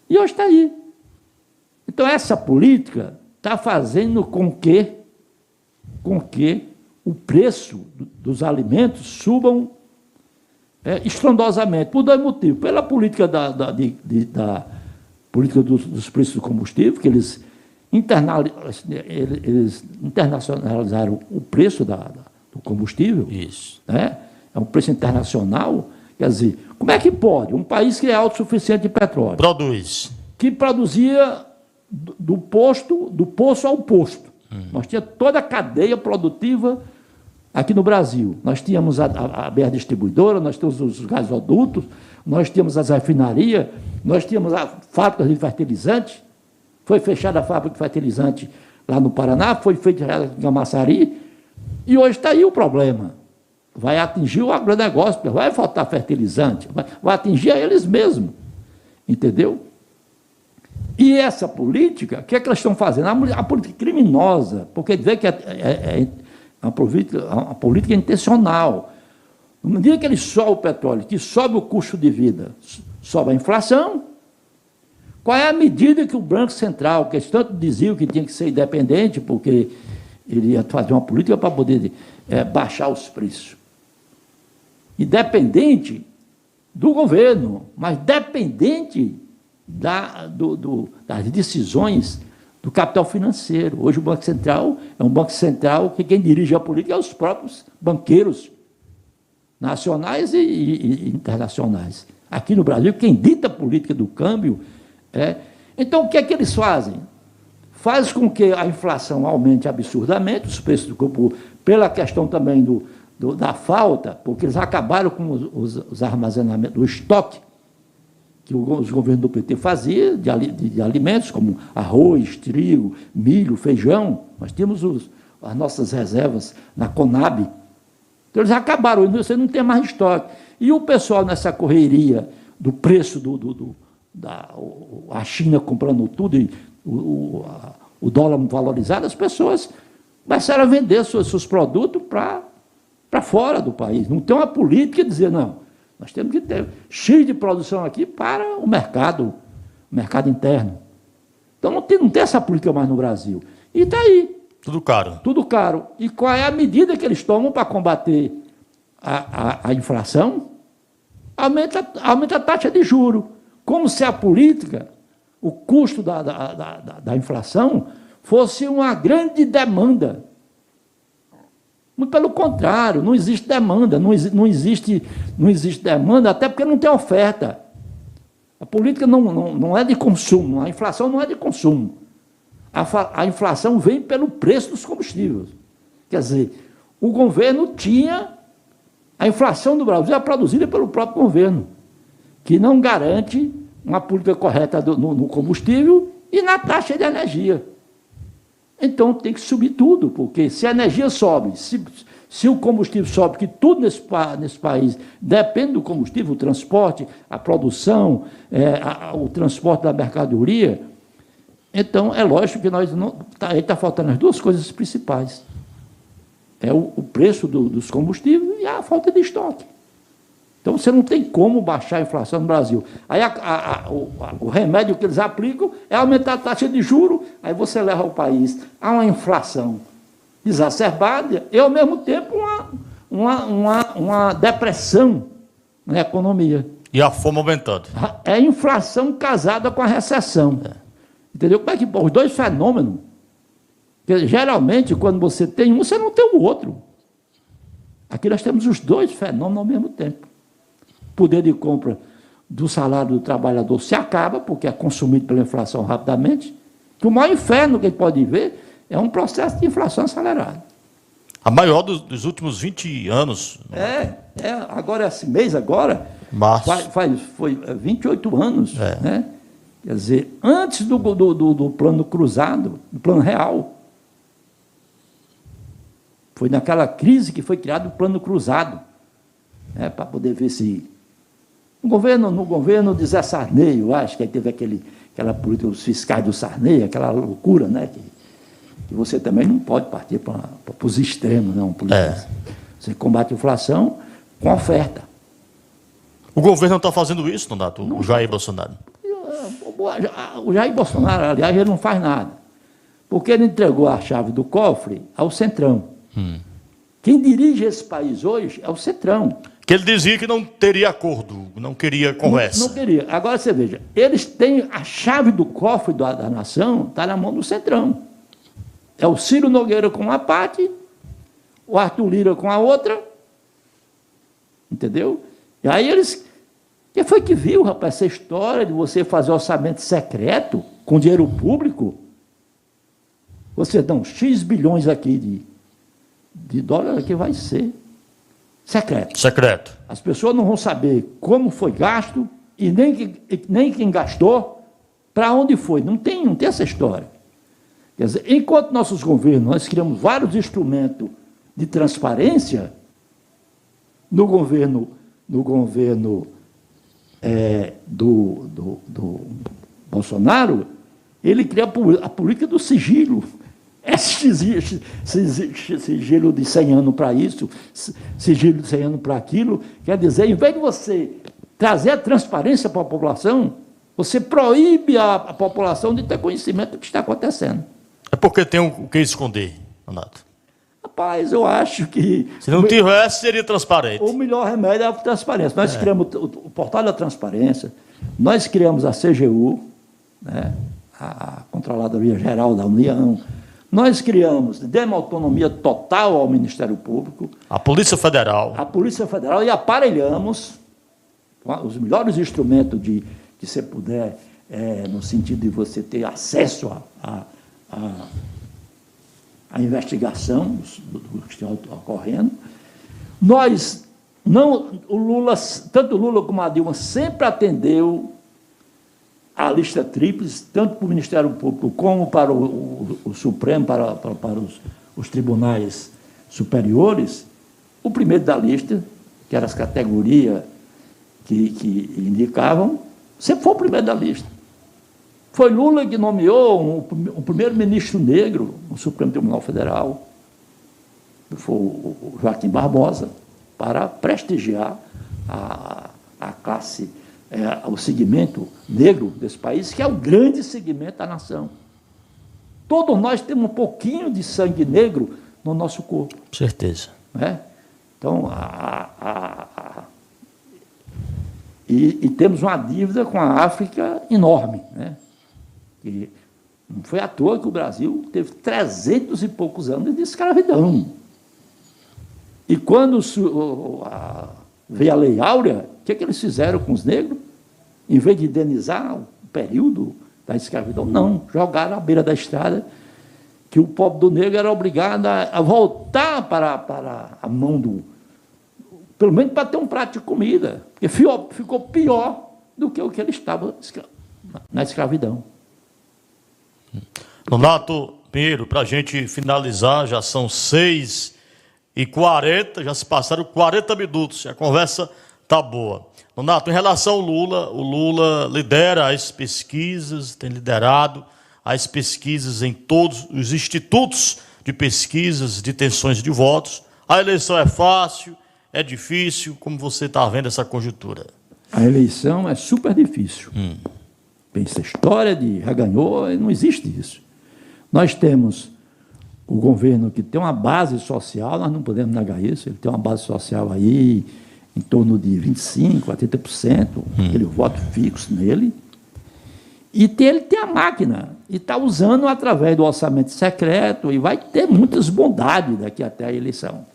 e hoje está aí. Então, essa política está fazendo com que o preço dos alimentos subam estrondosamente, por 2 motivos. Pela política política dos preços do combustível, que eles internacionalizaram o preço do combustível. Isso. Né? É um preço internacional. Quer dizer, como é que pode? Um país que é autossuficiente de petróleo. Que produzia do poço ao posto. Nós tínhamos toda a cadeia produtiva aqui no Brasil. Nós tínhamos a BR Distribuidora, nós tínhamos os gasodutos, nós tínhamos as refinarias, nós tínhamos a fábrica de fertilizante. Foi fechada a fábrica de fertilizante lá no Paraná, foi feita em Camaçari, e hoje está aí o problema. vai atingir o agronegócio, vai faltar fertilizante, vai atingir a eles mesmos, entendeu? E essa política, o que é que elas estão fazendo? A política criminosa, porque vê que é uma política intencional. No dia que eles sobem o petróleo, que sobe o custo de vida, sobe a inflação, qual é a medida que o Banco Central, que eles tanto diziam que tinha que ser independente, porque ele ia fazer uma política para poder baixar os preços? Independente do governo, mas dependente das decisões do capital financeiro. Hoje o Banco Central é um Banco Central que quem dirige a política é os próprios banqueiros nacionais e internacionais. Aqui no Brasil, quem dita a política do câmbio é... Então, o que é que eles fazem? Faz com que a inflação aumente absurdamente, os preços do combustível, pela questão também da falta, porque eles acabaram com os armazenamentos, o estoque que os governos do PT faziam de alimentos, como arroz, trigo, milho, feijão. Nós tínhamos as nossas reservas na Conab. Então, eles acabaram, você não tem mais estoque. E o pessoal, nessa correria do preço a China comprando tudo, e o dólar valorizado, as pessoas começaram a vender seus produtos para fora do país. Não tem uma política de dizer, não, nós temos que ter X de produção aqui para o mercado interno. Então, não tem essa política mais no Brasil. E está aí. Tudo caro. Tudo caro. E qual é a medida que eles tomam para combater a inflação? Aumenta a taxa de juros. Como se a política, o custo da inflação, fosse uma grande demanda. Muito pelo contrário, não existe demanda, não existe demanda, até porque não tem oferta. A política não é de consumo, a inflação não é de consumo. A inflação vem pelo preço dos combustíveis. Quer dizer, o governo tinha... A inflação do Brasil é produzida pelo próprio governo, que não garante uma política correta no combustível e na taxa de energia. Então, tem que subir tudo, porque se a energia sobe, se o combustível sobe, que tudo nesse país depende do combustível, o transporte, a produção, o transporte da mercadoria, então é lógico que aí está faltando as duas coisas principais. É o preço dos combustíveis e a falta de estoque. Então, você não tem como baixar a inflação no Brasil. Aí o remédio que eles aplicam é aumentar a taxa de juros, aí você leva o país a uma inflação exacerbada e, ao mesmo tempo, uma depressão na economia. E a fome aumentando. É a inflação casada com a recessão. Entendeu? Como é que os dois fenômenos, porque, geralmente, quando você tem um, você não tem o outro. Aqui nós temos os dois fenômenos ao mesmo tempo. O poder de compra do salário do trabalhador se acaba, porque é consumido pela inflação rapidamente, que o maior inferno que ele pode ver é um processo de inflação acelerada. A maior dos últimos 20 anos. Agora, esse mês agora, foi 28 anos, né? Quer dizer, antes do plano cruzado, do plano real. Foi naquela crise que foi criado o plano cruzado, para poder ver se... No governo de Zé Sarney, eu acho que aí teve aquela política dos fiscais do Sarney, aquela loucura, né? Que você também não pode partir para os extremos, não. Você combate a inflação com oferta. O governo não está fazendo isso, Nonato, o Jair Bolsonaro? O Jair Bolsonaro, aliás, ele não faz nada. Porque ele entregou a chave do cofre ao Centrão. Quem dirige esse país hoje é o Centrão. Que ele dizia que não teria acordo, não queria conversa. Não queria. Agora você veja, eles têm a chave do cofre da nação, está na mão do Centrão. É o Ciro Nogueira com uma parte, o Arthur Lira com a outra, entendeu? E aí eles... Quem foi que viu, rapaz, essa história de você fazer orçamento secreto com dinheiro público? Você dá uns X bilhões aqui de dólar, que vai ser secreto. Secreto. As pessoas não vão saber como foi gasto e nem quem gastou, para onde foi. Não tem essa história. Quer dizer, enquanto nossos governos, nós criamos vários instrumentos de transparência, No governo do Bolsonaro, ele cria a política do sigilo. Sigilo de 100 anos para isso, sigilo de 100 anos para aquilo. Quer dizer, em vez de você trazer a transparência para a população, você proíbe a população de ter conhecimento do que está acontecendo. É porque tem o que esconder, Nonato. Rapaz, eu acho que... Se não tivesse, seria transparente. O melhor remédio é a transparência. Nós criamos o Portal da Transparência, nós criamos a CGU, né, a Controladoria Geral da União, nós criamos, demos autonomia total ao Ministério Público. A Polícia Federal. A Polícia Federal, e aparelhamos os melhores instrumentos de você puder, no sentido de você ter acesso à investigação do que está ocorrendo. Nós, tanto o Lula como a Dilma sempre atendeu a lista tríplice, tanto para o Ministério Público como para o Supremo, para os tribunais superiores. O primeiro da lista, que eram as categorias que indicavam, sempre foi o primeiro da lista. Foi Lula que nomeou um primeiro-ministro negro no Supremo Tribunal Federal, que foi o Joaquim Barbosa, para prestigiar a classe, o segmento negro desse país, que é o grande segmento da nação. Todos nós temos um pouquinho de sangue negro no nosso corpo. Certeza. Né? Então, e temos uma dívida com a África enorme, né? E não foi à toa que o Brasil teve 300 e poucos anos de escravidão. E quando veio a Lei Áurea, o que eles fizeram com os negros? Em vez de indenizar o período da escravidão, não, jogaram à beira da estrada, que o pobre do negro era obrigado a voltar para a mão pelo menos para ter um prato de comida, porque ficou pior do que o que ele estava na escravidão. Nonato Pinheiro, para a gente finalizar, já são 6h40, já se passaram 40 minutos, a conversa está boa. Nonato, em relação ao Lula, o Lula lidera as pesquisas, tem liderado as pesquisas em todos os institutos de pesquisas de intenções de votos. A eleição é fácil, é difícil, como você está vendo essa conjuntura? A eleição é super difícil. Pensa, a história de já ganhou, não existe isso. Nós temos o governo que tem uma base social, nós não podemos negar isso, ele tem uma base social aí em torno de 25% a 30%, aquele voto fixo nele, e ele tem a máquina, e está usando através do orçamento secreto, e vai ter muitas bondades daqui até a eleição.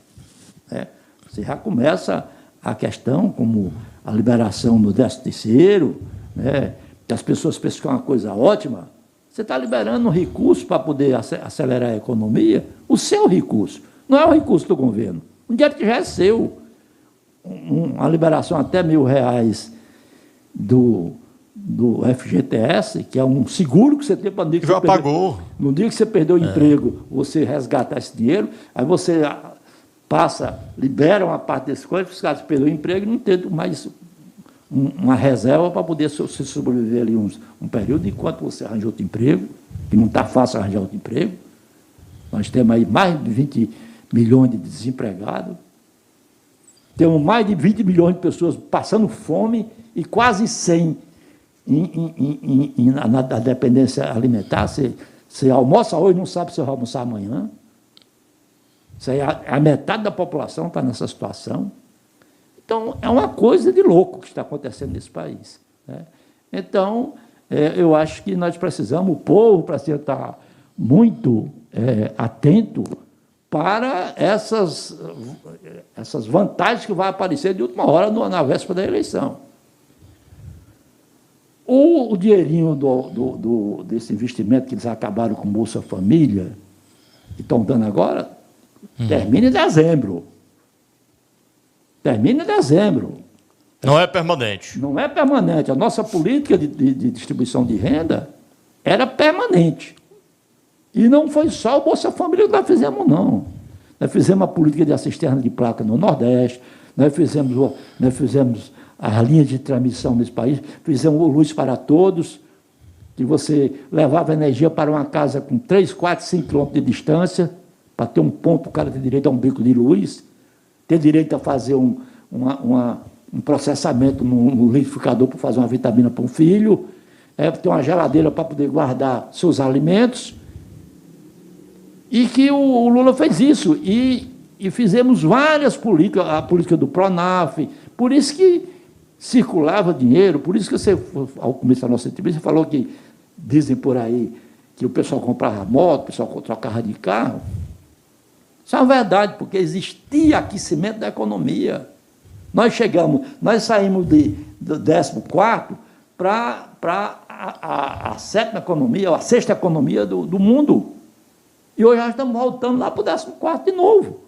Né? Você já começa a questão como a liberação do 13º, né? Que as pessoas pensam que é uma coisa ótima. Você está liberando um recurso para poder acelerar a economia, o seu recurso, não é o recurso do governo, um dinheiro que já é seu. Uma liberação até R$1.000 do FGTS, que é um seguro que você tem para no dia que já pagou. No dia que você perdeu o emprego, você resgata esse dinheiro, aí você libera uma parte desse coisa, os caras perderam o emprego e não tem mais uma reserva para poder se sobreviver ali um período, enquanto você arranja outro emprego, que não está fácil arranjar outro emprego. Nós temos aí mais de 20 milhões de desempregados, temos mais de 20 milhões de pessoas passando fome e quase 100 na dependência alimentar. Você almoça hoje, não sabe se vai almoçar amanhã. A metade da população está nessa situação. Então, é uma coisa de louco que está acontecendo nesse país. Né? Então, eu acho que nós precisamos, o povo precisa estar muito atento para essas vantagens que vão aparecer de última hora na véspera da eleição. O dinheirinho desse investimento que eles acabaram com Bolsa Família, que estão dando agora, termina em dezembro. Termina em dezembro. Não é permanente. Não é permanente. A nossa política de distribuição de renda era permanente. E não foi só o Bolsa Família que nós fizemos, não. Nós fizemos a política de assistência de placa no Nordeste, nós fizemos as linhas de transmissão nesse país, fizemos o Luz para Todos, que você levava energia para uma casa com 3, 4, 5 quilômetros de distância, para ter um ponto, o cara tem direito a um bico de luz, tem direito a fazer um processamento no liquidificador para fazer uma vitamina para um filho, ter uma geladeira para poder guardar seus alimentos, e que o Lula fez isso, e fizemos várias políticas, a política do Pronaf, por isso que circulava dinheiro, por isso que você, ao começo da nossa entrevista, falou que, dizem por aí, que o pessoal comprava moto, o pessoal trocava de carro. Isso é uma verdade, porque existia aquecimento da economia. Nós saímos do 14º para a 7ª economia, ou a 6ª economia do mundo. E hoje nós estamos voltando lá para o 14º de novo.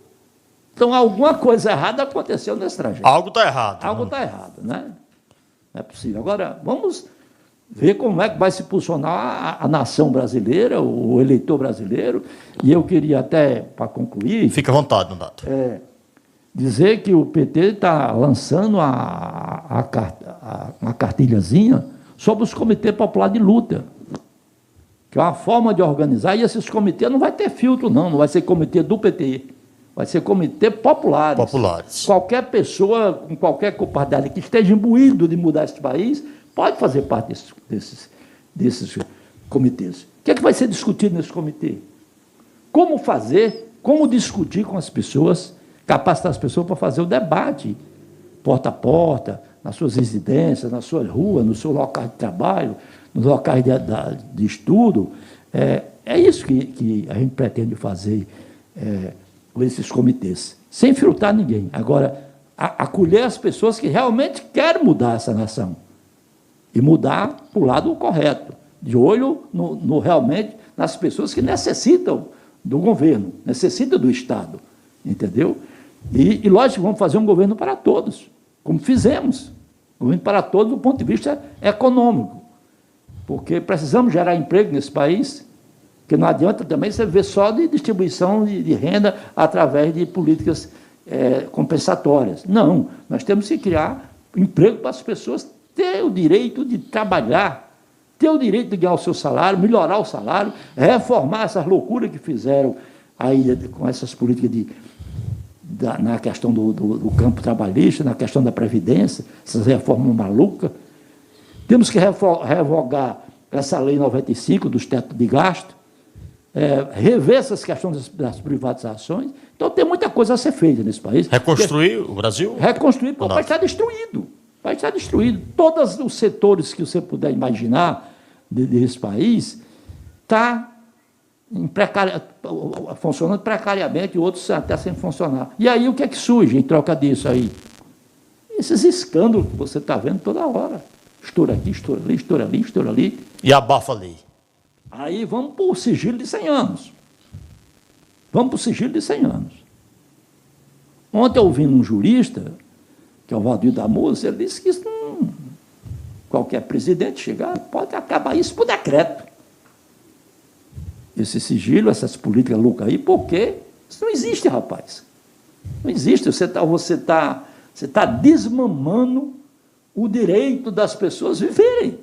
Então, alguma coisa errada aconteceu nesse trajeto. Algo está errado. Algo está errado, né? Não é possível. Agora, vamos ver como é que vai se posicionar a nação brasileira, o eleitor brasileiro. E eu queria até, para concluir... Fique à vontade, Nonato. Dizer que o PT está lançando uma cartilhazinha sobre os comitês populares de luta, que é uma forma de organizar, e esses comitês não vai ter filtro, não vai ser comitê do PT, vai ser comitê populares. Qualquer pessoa, com qualquer capacidade que esteja imbuído de mudar esse país, pode fazer parte desses comitês. O que é que vai ser discutido nesse comitê? Como fazer, como discutir com as pessoas, capacitar as pessoas para fazer o debate, porta a porta, nas suas residências, nas suas ruas, no seu local de trabalho, nos locais de estudo. É isso que a gente pretende fazer com esses comitês, sem filtrar ninguém. Agora, acolher as pessoas que realmente querem mudar essa nação e mudar para o lado correto, de olho realmente nas pessoas que necessitam do governo, necessitam do Estado, entendeu? E lógico, vamos fazer um governo para todos, como fizemos, governo para todos do ponto de vista econômico, porque precisamos gerar emprego nesse país, porque não adianta também você ver só de distribuição de renda através de políticas compensatórias. Não, nós temos que criar emprego para as pessoas ter o direito de trabalhar, ter o direito de ganhar o seu salário, melhorar o salário, reformar essas loucuras que fizeram aí com essas políticas na questão do campo trabalhista, na questão da Previdência, essas reformas malucas. Temos que revogar essa lei 95 dos tetos de gasto, rever essas questões das privatizações. Então, tem muita coisa a ser feita nesse país. Reconstruir o Brasil? Reconstruir, porque o país está destruído. O país está destruído. Todos os setores que você puder imaginar desse país está funcionando precariamente e outros até sem funcionar. E aí, o que é que surge em troca disso aí? Esses escândalos que você está vendo toda hora. Estoura aqui, estoura ali, estoura ali, estoura ali. E abafa ali. Aí vamos para o sigilo de 100 anos. Vamos para o sigilo de 100 anos. Ontem, ouvindo um jurista, que é o Valdir da Moça, ele disse que isso qualquer presidente chegar pode acabar isso por decreto. Esse sigilo, essas políticas loucas aí, porque isso não existe, rapaz. Não existe. Você tá desmamando o direito das pessoas viverem.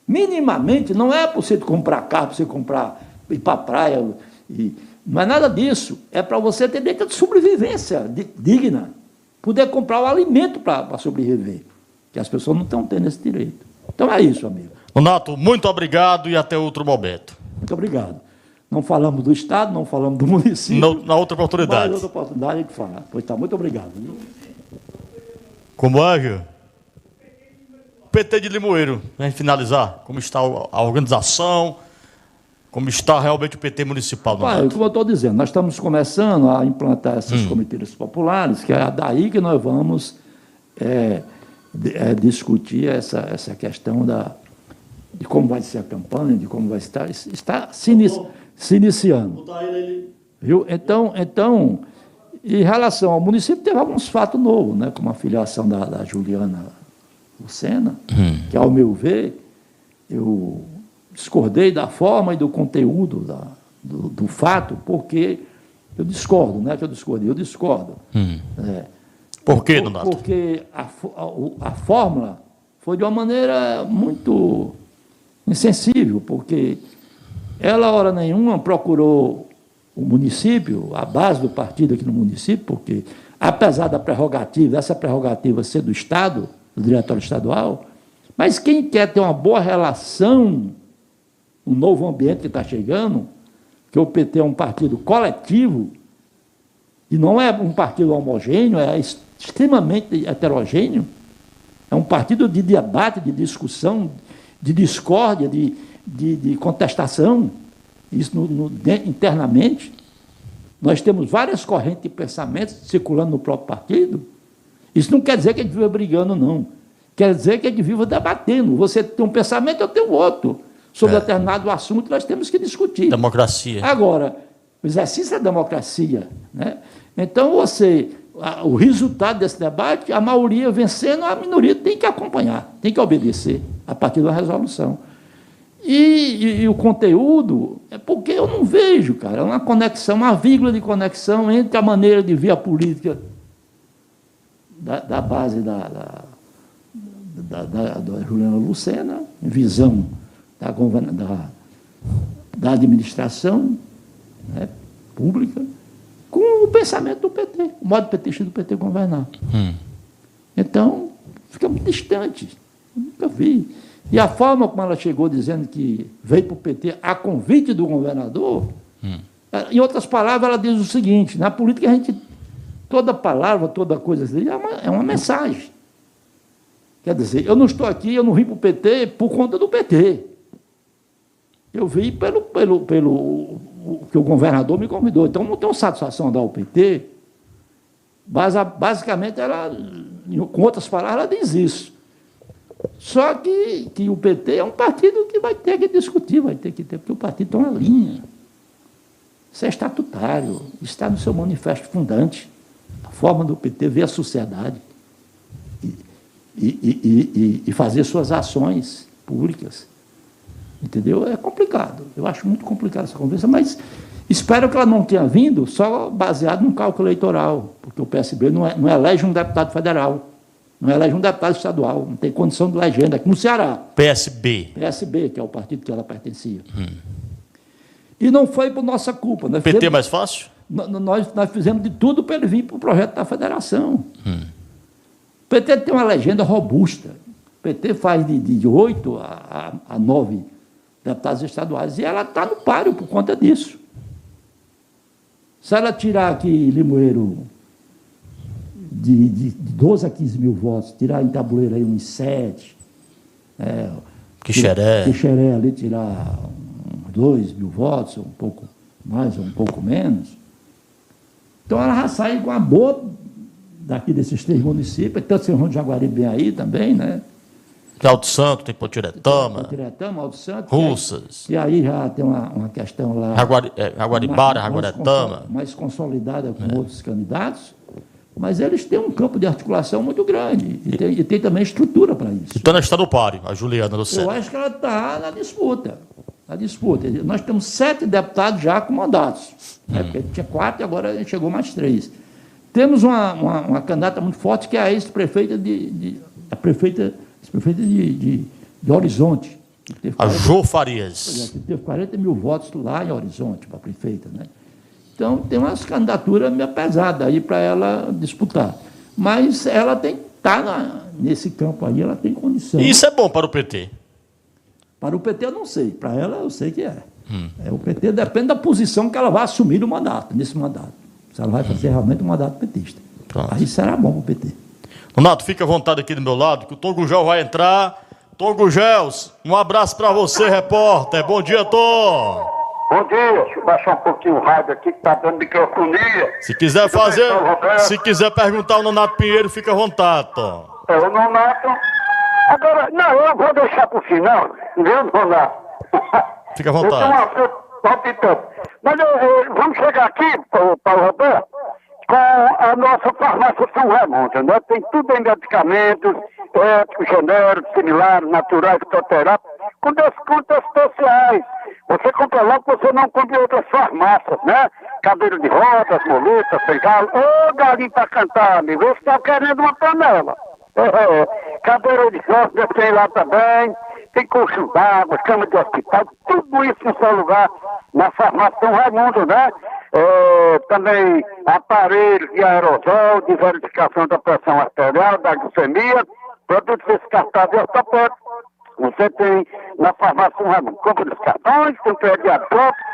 Minimamente, não é para você comprar carro, para você ir para a praia, não é nada disso. É para você ter direito de sobrevivência digna, poder comprar o alimento para sobreviver, que as pessoas não estão tendo esse direito. Então é isso, amigo. Nonato, muito obrigado e até outro momento. Muito obrigado. Não falamos do Estado, não falamos do município. Na outra oportunidade. Na outra oportunidade de falar. Pois tá, muito obrigado. Como é, Gil? PT de Limoeiro, para a gente finalizar, como está a organização, como está realmente o PT municipal. Pai, como eu estou dizendo, nós estamos começando a implantar essas comitês populares, que é daí que nós vamos discutir essa questão de como vai ser a campanha, de como vai estar. Está se iniciando. Viu? Então, em relação ao município, teve alguns fatos novos, né, como a filiação da Juliana Lucena, que, ao meu ver, eu discordei da forma e do conteúdo do fato, porque eu discordo, não é que eu discordei, eu discordo. Por quê, Donato? Porque a fórmula foi de uma maneira muito insensível, porque ela, hora nenhuma, procurou o município, a base do partido aqui no município, porque, apesar da prerrogativa, essa prerrogativa ser do Estado, do Diretório Estadual, mas quem quer ter uma boa relação, um novo ambiente que está chegando, que o PT é um partido coletivo, e não é um partido homogêneo, é extremamente heterogêneo, é um partido de debate, de discussão, de discórdia, de contestação, isso internamente. Nós temos várias correntes de pensamentos circulando no próprio partido. Isso não quer dizer que a gente viva brigando, não. Quer dizer que a gente viva debatendo. Você tem um pensamento, eu tenho outro. Sobre determinado assunto, nós temos que discutir. Democracia. Agora, o exercício é democracia, né? Então, o resultado desse debate, a maioria vencendo, a minoria tem que acompanhar, tem que obedecer a partir da resolução. E o conteúdo, é porque eu não vejo, cara, uma conexão, uma vírgula de conexão entre a maneira de ver a política da base da Juliana Lucena, visão da administração, né, pública, com o pensamento do PT, o modo petista do PT governar. Então, fica muito distante. Eu nunca vi. E a forma como ela chegou dizendo que veio para o PT a convite do governador, em outras palavras, ela diz o seguinte: na política, toda palavra, toda coisa assim, é uma mensagem. Quer dizer, eu não estou aqui, eu não vim para o PT por conta do PT. Eu vim pelo que o governador me convidou. Então, não tenho satisfação a dar ao PT. Basicamente, ela, com outras palavras, ela diz isso. Só que o PT é um partido que vai ter que discutir, porque o partido tem uma linha. Isso é estatutário, está no seu manifesto fundante. A forma do PT ver a sociedade e fazer suas ações públicas. Entendeu? É complicado. Eu acho muito complicado essa conversa, mas espero que ela não tenha vindo só baseado num cálculo eleitoral, porque o PSB não elege um deputado federal, não elege um deputado estadual, não tem condição de legenda, aqui no Ceará. PSB, que é o partido que ela pertencia. E não foi por nossa culpa. PT mais fácil? Nós fizemos de tudo para ele vir para o projeto da federação. O PT tem uma legenda robusta. O PT faz de 8 a 9 deputados estaduais, e ela está no páreo por conta disso. Se ela tirar aqui Limoeiro de 12 a 15 mil votos, tirar em Tabuleiro aí uns 7, Quixeré ali tirar uns 2 mil votos, um pouco mais ou um pouco menos, então ela já sai com a boa daqui desses 3 municípios, tanto São João de Jaguaribe bem aí também, né? Tem Alto Santo, tem Potiretama, Alto Santo, Russas. E aí já tem uma questão lá... Jaguaribara, Jaguaretama. Mais consolidada com outros candidatos, mas eles têm um campo de articulação muito grande e tem também estrutura para isso. Então ela está no páreo, a Juliana Lucena. Eu acho que ela está na disputa. Nós temos 7 deputados já com mandatos. Porque tinha 4 e agora chegou mais 3. Temos uma candidata muito forte, que é a ex-prefeita de Horizonte. A Jô Farias. Que teve 40 mil votos lá em Horizonte, para a prefeita, né? Então, tem umas candidaturas meio pesadas aí para ela disputar. Mas ela está nesse campo aí, ela tem condição. E isso é bom para o PT? Para o PT eu não sei, para ela eu sei que é. O PT depende da posição que ela vai assumir no mandato, nesse mandato. Se ela vai fazer realmente um mandato petista. Pronto. Aí será bom para o PT. Donato, fica à vontade aqui do meu lado, que o Tom Gugel vai entrar. Tom Gugels, um abraço para você, repórter. Bom dia, Tom. Bom dia, deixa eu baixar um pouquinho o rádio aqui, que está dando microfonia. Se quiser se quiser perguntar ao Nonato Pinheiro, fica à vontade, Tom. O Nonato... Agora, não, eu vou deixar para o final, viu, Nonato? Fica à vontade. Mas vamos chegar aqui, Paulo Roberto, com a nossa farmácia São Raimundo, né? Tem tudo em medicamentos, éticos, genéricos, similares, naturais, fitoterápicos, com descontos especiais. Você compra logo que você não compra em outras farmácias, né? Cadeira de rodas, moletas, bengala. Ô, galinho pra cantar, amigo, você tá querendo uma panela. Cadeira de rodas tem lá também, tem colchão d'água, cama de hospital, tudo isso no seu lugar, na farmácia São Raimundo, né? Também aparelhos de aerosol, de verificação da pressão arterial, da glicemia, produtos descartáveis ortopédicos. Você tem na farmácia São Raimundo, compra os cartões, tem crédito próprio,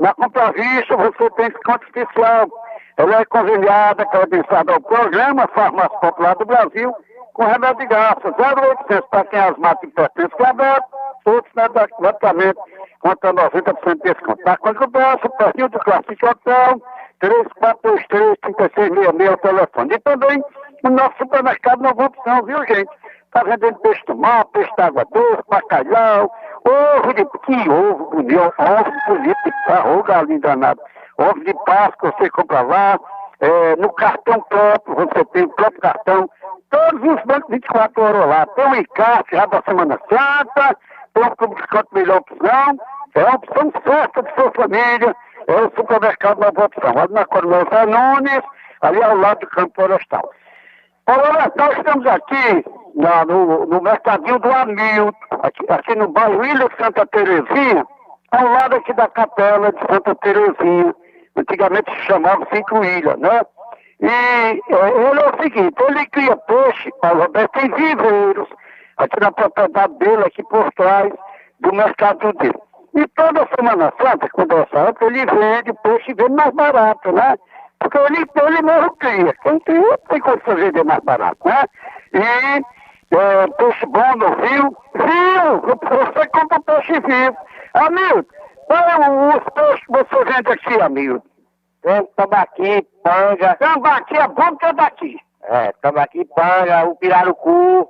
na compra à vista você tem desconto especial. Ela é conveniada, credenciada ao programa Farmácia Popular do Brasil, com remédio de graça, 0,800 para quem é asmático e hipertenso diabetes, outros medicamentos contra 90% de desconto. Na conta do braço, pertinho do Classic Hotel, 3423-3666 o telefone. E também o nosso supermercado Nova Opção, viu, gente? Está vendendo peixe do mar, peixe de água doce, bacalhau, ovo de... Que ovo bonito, ovo bonito de ovo, galinho danado. Ovo de Páscoa você compra lá, no cartão próprio, você tem o próprio cartão, todos os bancos 24 horas lá. Tem o encarte já da Semana Santa, tem o Clube de Desconto Melhor Opção, é a opção certa de sua família, é o supermercado Nova Opção. Ali na Coronel Zé Nunes, ali ao lado do Campo Florestal. Olá, nós estamos aqui no mercadinho do Hamilton, aqui no bairro Ilha de Santa Terezinha, ao lado aqui da capela de Santa Terezinha. Antigamente se chamava Cinco Ilha, né? E ele é o seguinte, ele cria peixe, Paulo Roberto, tem viveiros, aqui na propriedade dele, aqui por trás do mercado dele. E toda Semana Santa, quando é essa época, ele vende peixe e vende mais barato, né? Porque ele mesmo cria. Quem cria tem condição de vender mais barato, né? E peixe bom no rio, você compra peixe vivo. Hamilton, os peixes que você vende aqui, Hamilton? Tem tambaqui, panga. Tambaqui é bom que é daqui. Tambaqui, panga, o pirarucu.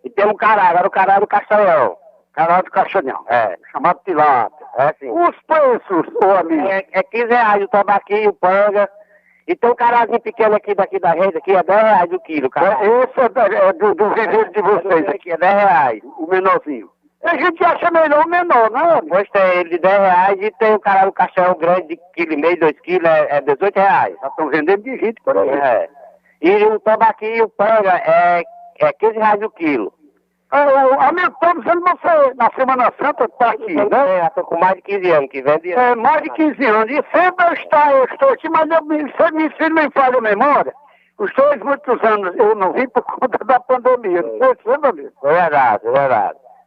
E tem um cará, agora o cará do castanhão. Cará do castanhão. Chamado tilápia. Sim. Os preços, ô amigo? É 15 reais o tambaqui, o panga. E tem um carazinho pequeno aqui daqui da rede, aqui é 10 reais o quilo, cara. Esse é do viveiro de vocês. Aqui é 10 reais. O menorzinho. A gente acha melhor o menor, né? Pois tem ele de 10 reais e tem o cará do castanhão grande de 1,5 kg, 2 kg, é 18 reais. Já estão vendendo de gente por aí. E o tambaqui, o panga, é 15 reais o quilo. Amigo, estou dizendo você, na Semana Santa está aqui, né? Eu estou com mais de 15 anos que vende. Mais de 15 anos. E sempre eu estou aqui, mas se me falha a memória, os 2 muitos anos eu não vim por conta da pandemia. Não sei se lembra mesmo. É verdade.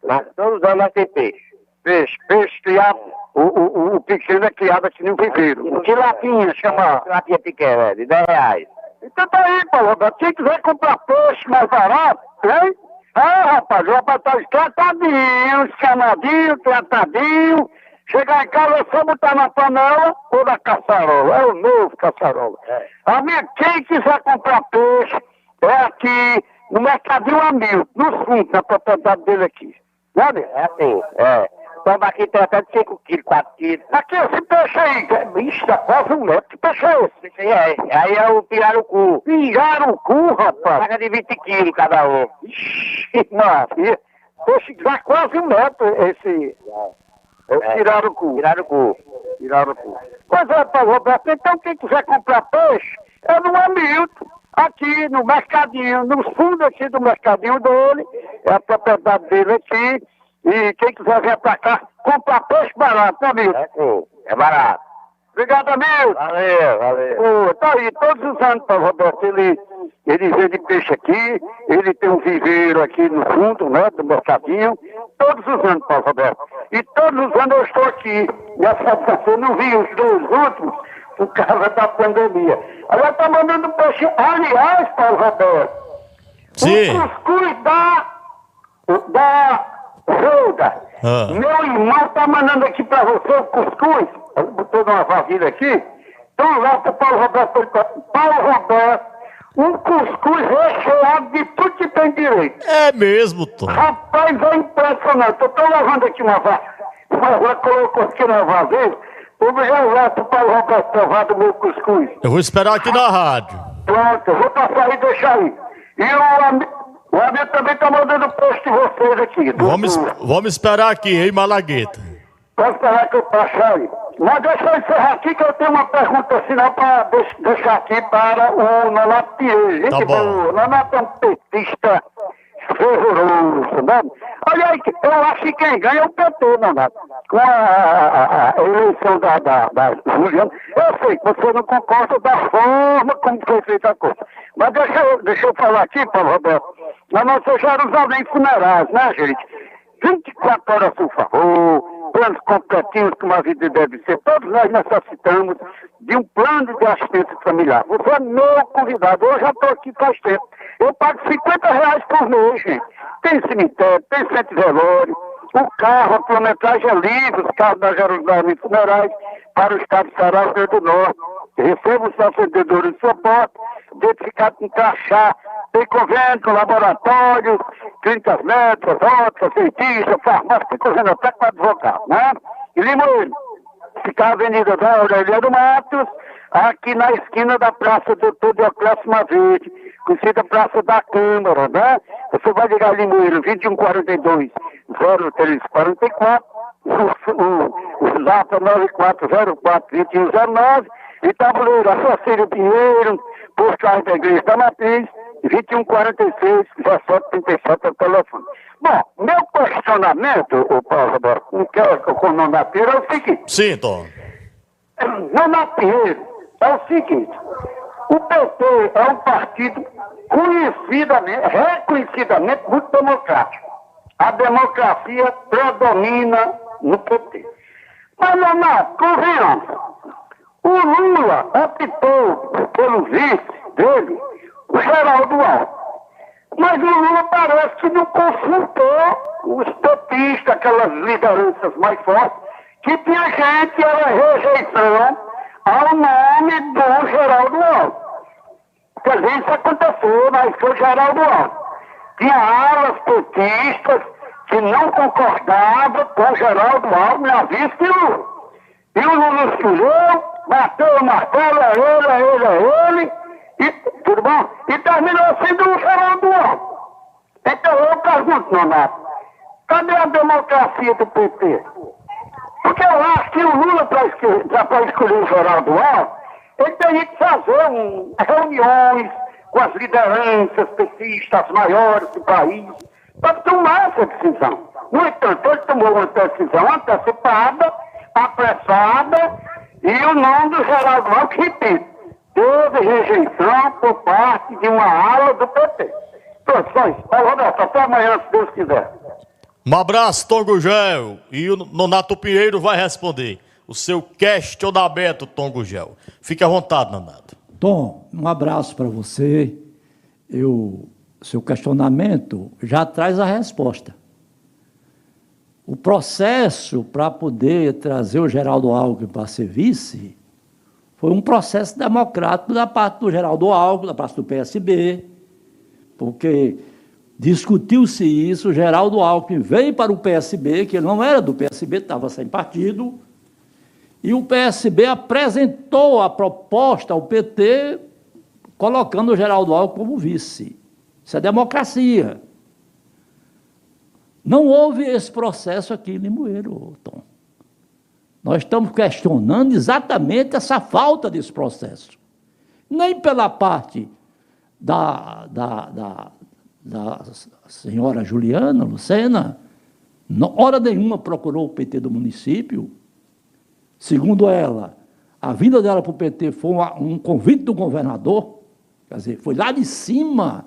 Mas todos os anos nós temos peixe. Peixe criado, o pequeno é criado aqui no viveiro. O tilapinha, chama. Tilapinha pequena, de 10 reais. Então tá aí, Paulo Roberto. Quem quiser comprar peixe mais barato, hein? Rapaz, o rapaz tá tratadinho, tratadinho. Chegar em casa é só botar na panela ou na caçarola. É o novo caçarola. Amigo, quem quiser comprar peixe, é aqui no Mercadinho Hamilton, no fundo, na propriedade dele aqui. Sabe? É assim, Tambaqui tem até de 5 quilos, 4 quilos. Aqui, esse peixe aí, bicho, dá quase 1 metro. Que peixe é esse? Esse aí é o pirarucu. Pirarucu, rapaz? Paga de 20 quilos cada um. Ixi, Maria. Peixe dá quase 1 metro, esse... É o pirarucu. Pirarucu. Pois é, Paulo Roberto, então quem quiser comprar peixe, é no Hamilton, aqui no mercadinho, no fundo aqui do mercadinho dele, é a propriedade dele aqui. E quem quiser vir pra cá, comprar peixe barato, né, amigo? Sim, é barato. Obrigado, amigo. Valeu. Tá aí, todos os anos, Paulo Roberto, ele vende peixe aqui, ele tem um viveiro aqui no fundo, né, do mercadinho. Todos os anos, Paulo Roberto. E todos os anos eu estou aqui. Nessa você não vi os 2 últimos por causa da pandemia. Ela tá mandando peixe. Aliás, Paulo Roberto, sim, o cuscuz da Roda. Meu irmão tá mandando aqui pra você o cuscuz. Ele botou numa vasilha aqui. Então lá pro Paulo Roberto. Paulo Roberto, um cuscuz recheado de tudo que tem direito. É mesmo, Tom. Rapaz, é impressionante. Eu tô levando aqui uma vasilha. Ela colocou aqui na vasilha. Eu vou levar pro Paulo Roberto provar do meu cuscuz. Eu vou esperar aqui na rádio. Pronto, eu vou passar aí e deixar aí. E o amigo também tá mandando post de vocês aqui. Vamos esperar aqui, hein, Malagueta. Posso falar que eu passo aí? Mas deixa eu encerrar aqui que eu tenho uma pergunta final para deixar aqui para o Nonato Pinheiro. Tá bom. O Nonato é um petista fervoroso, né? Olha aí, eu acho que quem ganha é o PT, Nonato. Com a eleição da Juliana. Eu sei que você não concorda da forma como foi feita a coisa. Mas deixa eu falar aqui, Paulo Roberto, na nossa Jerusalém Funerais, né, gente? 24 horas, por favor, planos completinhos como a vida deve ser. Todos nós necessitamos de um plano de assistência familiar. Você é meu convidado, eu já estou aqui faz tempo. Eu pago R$50 por mês, gente. Tem cemitério, tem centro de velório, o carro, a quilometragem é livre, os carros da Jerusalém Funerais para o estado de Ceará, Rio Grande do Norte. Recebo os acendedores de suporte, identificado com crachá, tem convênio com laboratórios, clínicas médicas, óticas, cientistas, farmácia, tem convênio até com advogado, né? E Limoeiro, fica a Avenida da Aurélia do Matos, aqui na esquina da Praça Doutor Deoclésio Maverde, conhecida Praça da Câmara, né? Você vai ligar Limoeiro 2142 0344, o Zap 9404-2109, e Tabuleiro, Assocílio Pinheiro, por causa da Igreja da Matriz, 2146-1737 é o telefone. Bom, meu questionamento, o Paulo Roberto, com o Nonato Pinheiro é o seguinte. Sim, Tom. Nonato Pinheiro, é o seguinte, o PT é um partido reconhecidamente muito democrático. A democracia predomina no PT. Mas, Nonato, convenhamos, o Lula optou pelo vice dele, o Geraldo Alckmin. Mas o Lula parece que não consultou os petistas, aquelas lideranças mais fortes, que tinha gente que era rejeição ao nome do Geraldo Alckmin. Quer dizer, isso aconteceu na escola Geraldo Alckmin. Tinha alas petistas que não concordavam com Geraldo Alckmin na vice de Lula. E o Lula escolheu, bateu o martelo, é ele, e tudo bom? E terminou sendo o Geraldo Alckmin. Então eu pergunto, Nonato, cadê a democracia do PT? Porque eu acho que o Lula, para escolher o Geraldo Alckmin, ele teria que fazer reuniões com as lideranças petistas maiores do país para tomar essa decisão. No entanto, ele tomou uma decisão antecipada, apressada, e o nome do Geraldo Alckmin, repito, teve rejeição por parte de uma ala do PT. Pronto, só isso. Roberto, até amanhã, se Deus quiser. Um abraço, Tom Gugel. E o Nonato Pinheiro vai responder o seu questionamento, Tom Gugel. Fique à vontade, Nonato. Tom, um abraço para você. Seu questionamento já traz a resposta. O processo para poder trazer o Geraldo Alckmin para ser vice foi um processo democrático da parte do Geraldo Alckmin, da parte do PSB, porque discutiu-se isso, o Geraldo Alckmin veio para o PSB, que ele não era do PSB, estava sem partido, e o PSB apresentou a proposta ao PT, colocando o Geraldo Alckmin como vice. Isso é democracia. Não houve esse processo aqui em Limoeiro, Tom. Nós estamos questionando exatamente essa falta desse processo. Nem pela parte da senhora Juliana Lucena, hora nenhuma procurou o PT do município. Segundo ela, a vinda dela para o PT foi um convite do governador, quer dizer, foi lá de cima.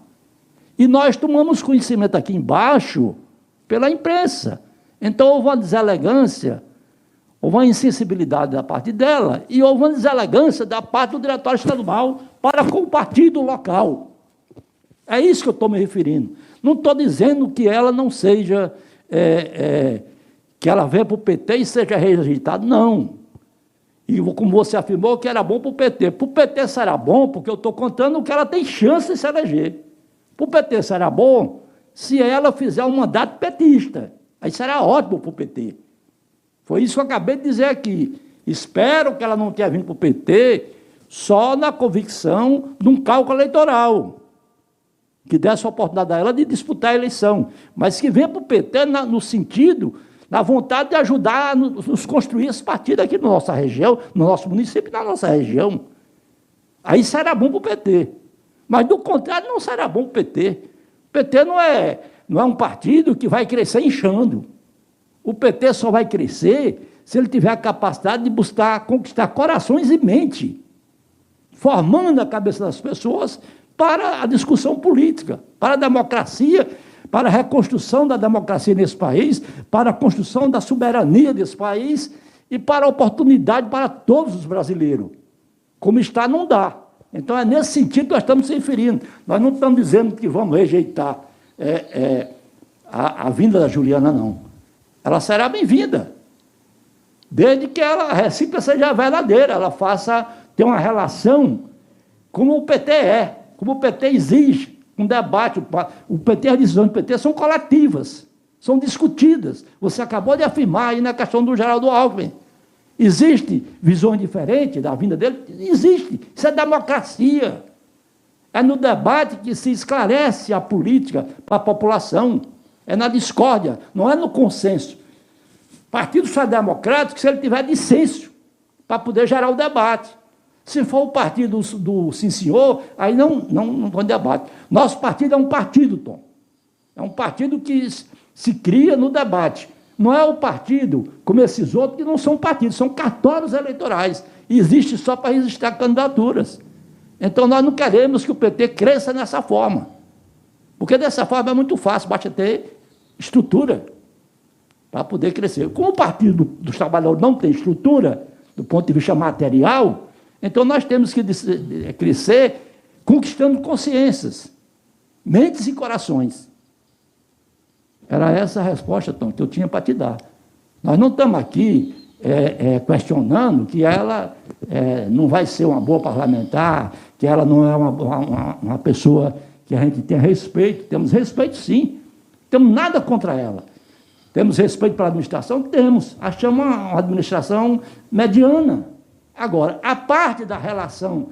E nós tomamos conhecimento aqui embaixo pela imprensa. Então houve uma deselegância, houve uma insensibilidade da parte dela e houve uma deselegância da parte do diretório estadual para com o partido local. É isso que eu estou me referindo. Não estou dizendo que ela não seja, que ela venha para o PT e seja rejeitada, não. E como você afirmou que era bom para o PT. Para o PT será bom, porque eu estou contando que ela tem chance de se eleger. Para o PT será bom se ela fizer um mandato petista. Aí será ótimo para o PT. Foi isso que eu acabei de dizer aqui. Espero que ela não tenha vindo para o PT só na convicção de um cálculo eleitoral, que desse a oportunidade a ela de disputar a eleição, mas que venha para o PT no sentido na vontade de ajudar a nos construir esse partido aqui na nossa região, no nosso município e na nossa região. Aí será bom para o PT. Mas, do contrário, não será bom para o PT. O PT não é um partido que vai crescer inchando. O PT só vai crescer se ele tiver a capacidade de buscar conquistar corações e mente, formando a cabeça das pessoas para a discussão política, para a democracia, para a reconstrução da democracia nesse país, para a construção da soberania desse país e para a oportunidade para todos os brasileiros. Como está, não dá. Então, é nesse sentido que nós estamos se referindo. Nós não estamos dizendo que vamos rejeitar a vinda da Juliana, não. Ela será bem-vinda, desde que a recíproca seja verdadeira, ela tenha uma relação como o PT é, como o PT exige, um debate. O PT, as decisões do PT são coletivas, são discutidas. Você acabou de afirmar aí na questão do Geraldo Alckmin. Existe visões diferentes da vinda dele? Existe. Isso é democracia. É no debate que se esclarece a política para a população. É na discórdia, não é no consenso. Partido só é democrático se ele tiver dissenso para poder gerar o debate. Se for o partido do sim senhor, aí não tem debate. Nosso partido é um partido, Tom. É um partido que se cria no debate. Não é o partido como esses outros que não são partidos, são cartórios eleitorais. E existe só para registrar candidaturas. Então, nós não queremos que o PT cresça dessa forma. Porque dessa forma é muito fácil, basta ter estrutura para poder crescer. Como o Partido dos Trabalhadores não tem estrutura, do ponto de vista material, então nós temos que crescer conquistando consciências, mentes e corações. Era essa a resposta, Tom, que eu tinha para te dar. Nós não estamos aqui questionando que ela não vai ser uma boa parlamentar, que ela não é uma pessoa que a gente tenha respeito. Temos respeito, sim. Temos nada contra ela. Temos respeito pela administração? Temos. Achamos uma administração mediana. Agora, a parte da relação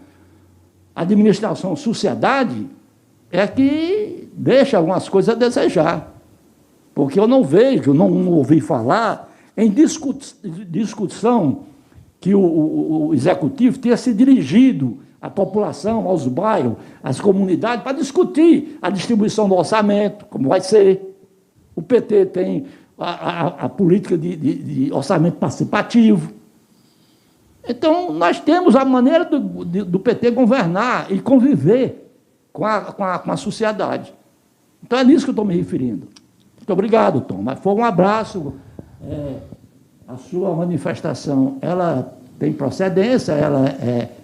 administração-sociedade é que deixa algumas coisas a desejar. Porque eu não vejo, não ouvi falar em discussão que o executivo tenha se dirigido à população, aos bairros, às comunidades, para discutir a distribuição do orçamento, como vai ser. O PT tem a política de orçamento participativo. Então, nós temos a maneira do PT governar e conviver com a sociedade. Então, é nisso que eu estou me referindo. Muito obrigado, Tom. Mas foi um abraço. A sua manifestação, ela tem procedência, ela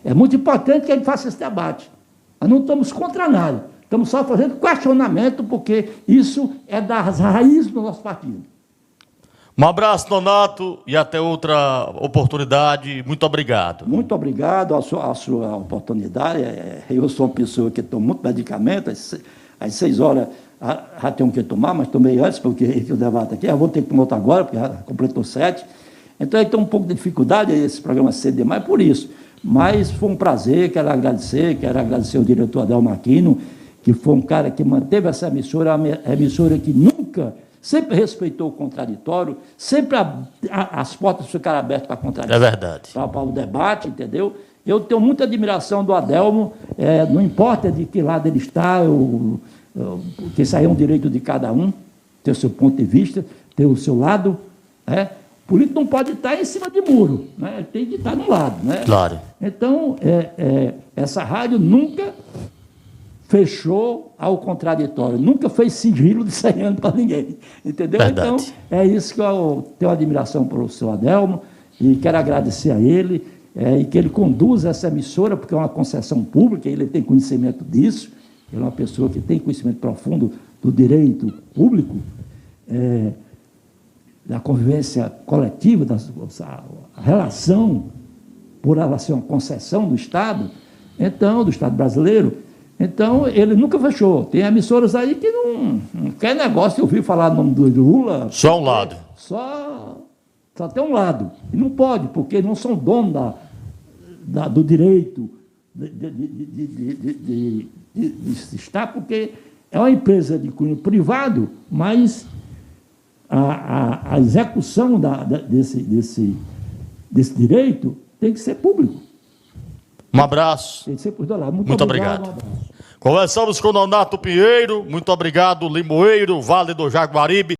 é muito importante que a gente faça esse debate. Nós não estamos contra nada, estamos só fazendo questionamento, porque isso é das raízes do nosso partido. Um abraço, Nonato, e até outra oportunidade. Muito obrigado. Muito obrigado a sua oportunidade. Eu sou uma pessoa que tomo muito medicamento, às 6 horas já tenho que tomar, mas tomei antes, porque o debate aqui, eu vou ter que tomar outro agora, porque já completou 7. Então, eu tenho um pouco de dificuldade, esse programa cedo demais, por isso. Mas foi um prazer, quero agradecer ao diretor Adelmo Aquino, que foi um cara que manteve essa emissora, a emissora que nunca, sempre respeitou o contraditório, sempre as portas ficaram abertas para a contradição. É verdade. Para o debate, entendeu? Eu tenho muita admiração do Adelmo, não importa de que lado ele está, porque isso aí é um direito de cada um, ter o seu ponto de vista, ter o seu lado. O político não pode estar em cima de muro, ele tem que estar no lado. Claro. Então, essa rádio nunca fechou ao contraditório, nunca fez sigilo de 100 anos para ninguém, entendeu? Verdade. Então, é isso que eu tenho admiração pelo seu Adelmo, e quero agradecer a ele, e que ele conduza essa emissora, porque é uma concessão pública, ele tem conhecimento disso, ele é uma pessoa que tem conhecimento profundo do direito público, da convivência coletiva, a relação, por ela ser uma concessão do Estado, então, do Estado brasileiro. Então, ele nunca fechou. Tem emissoras aí que não quer negócio de ouvir falar no nome do Lula. Só um lado. Só tem um lado. E não pode, porque não são donos do direito de estar, porque é uma empresa de cunho privado, mas a execução desse direito tem que ser público. Um abraço. Tem que ser por dois lados. Muito obrigado. Um abraço. Conversamos com o Nonato Pinheiro. Muito obrigado, Limoeiro, Vale do Jaguaribe.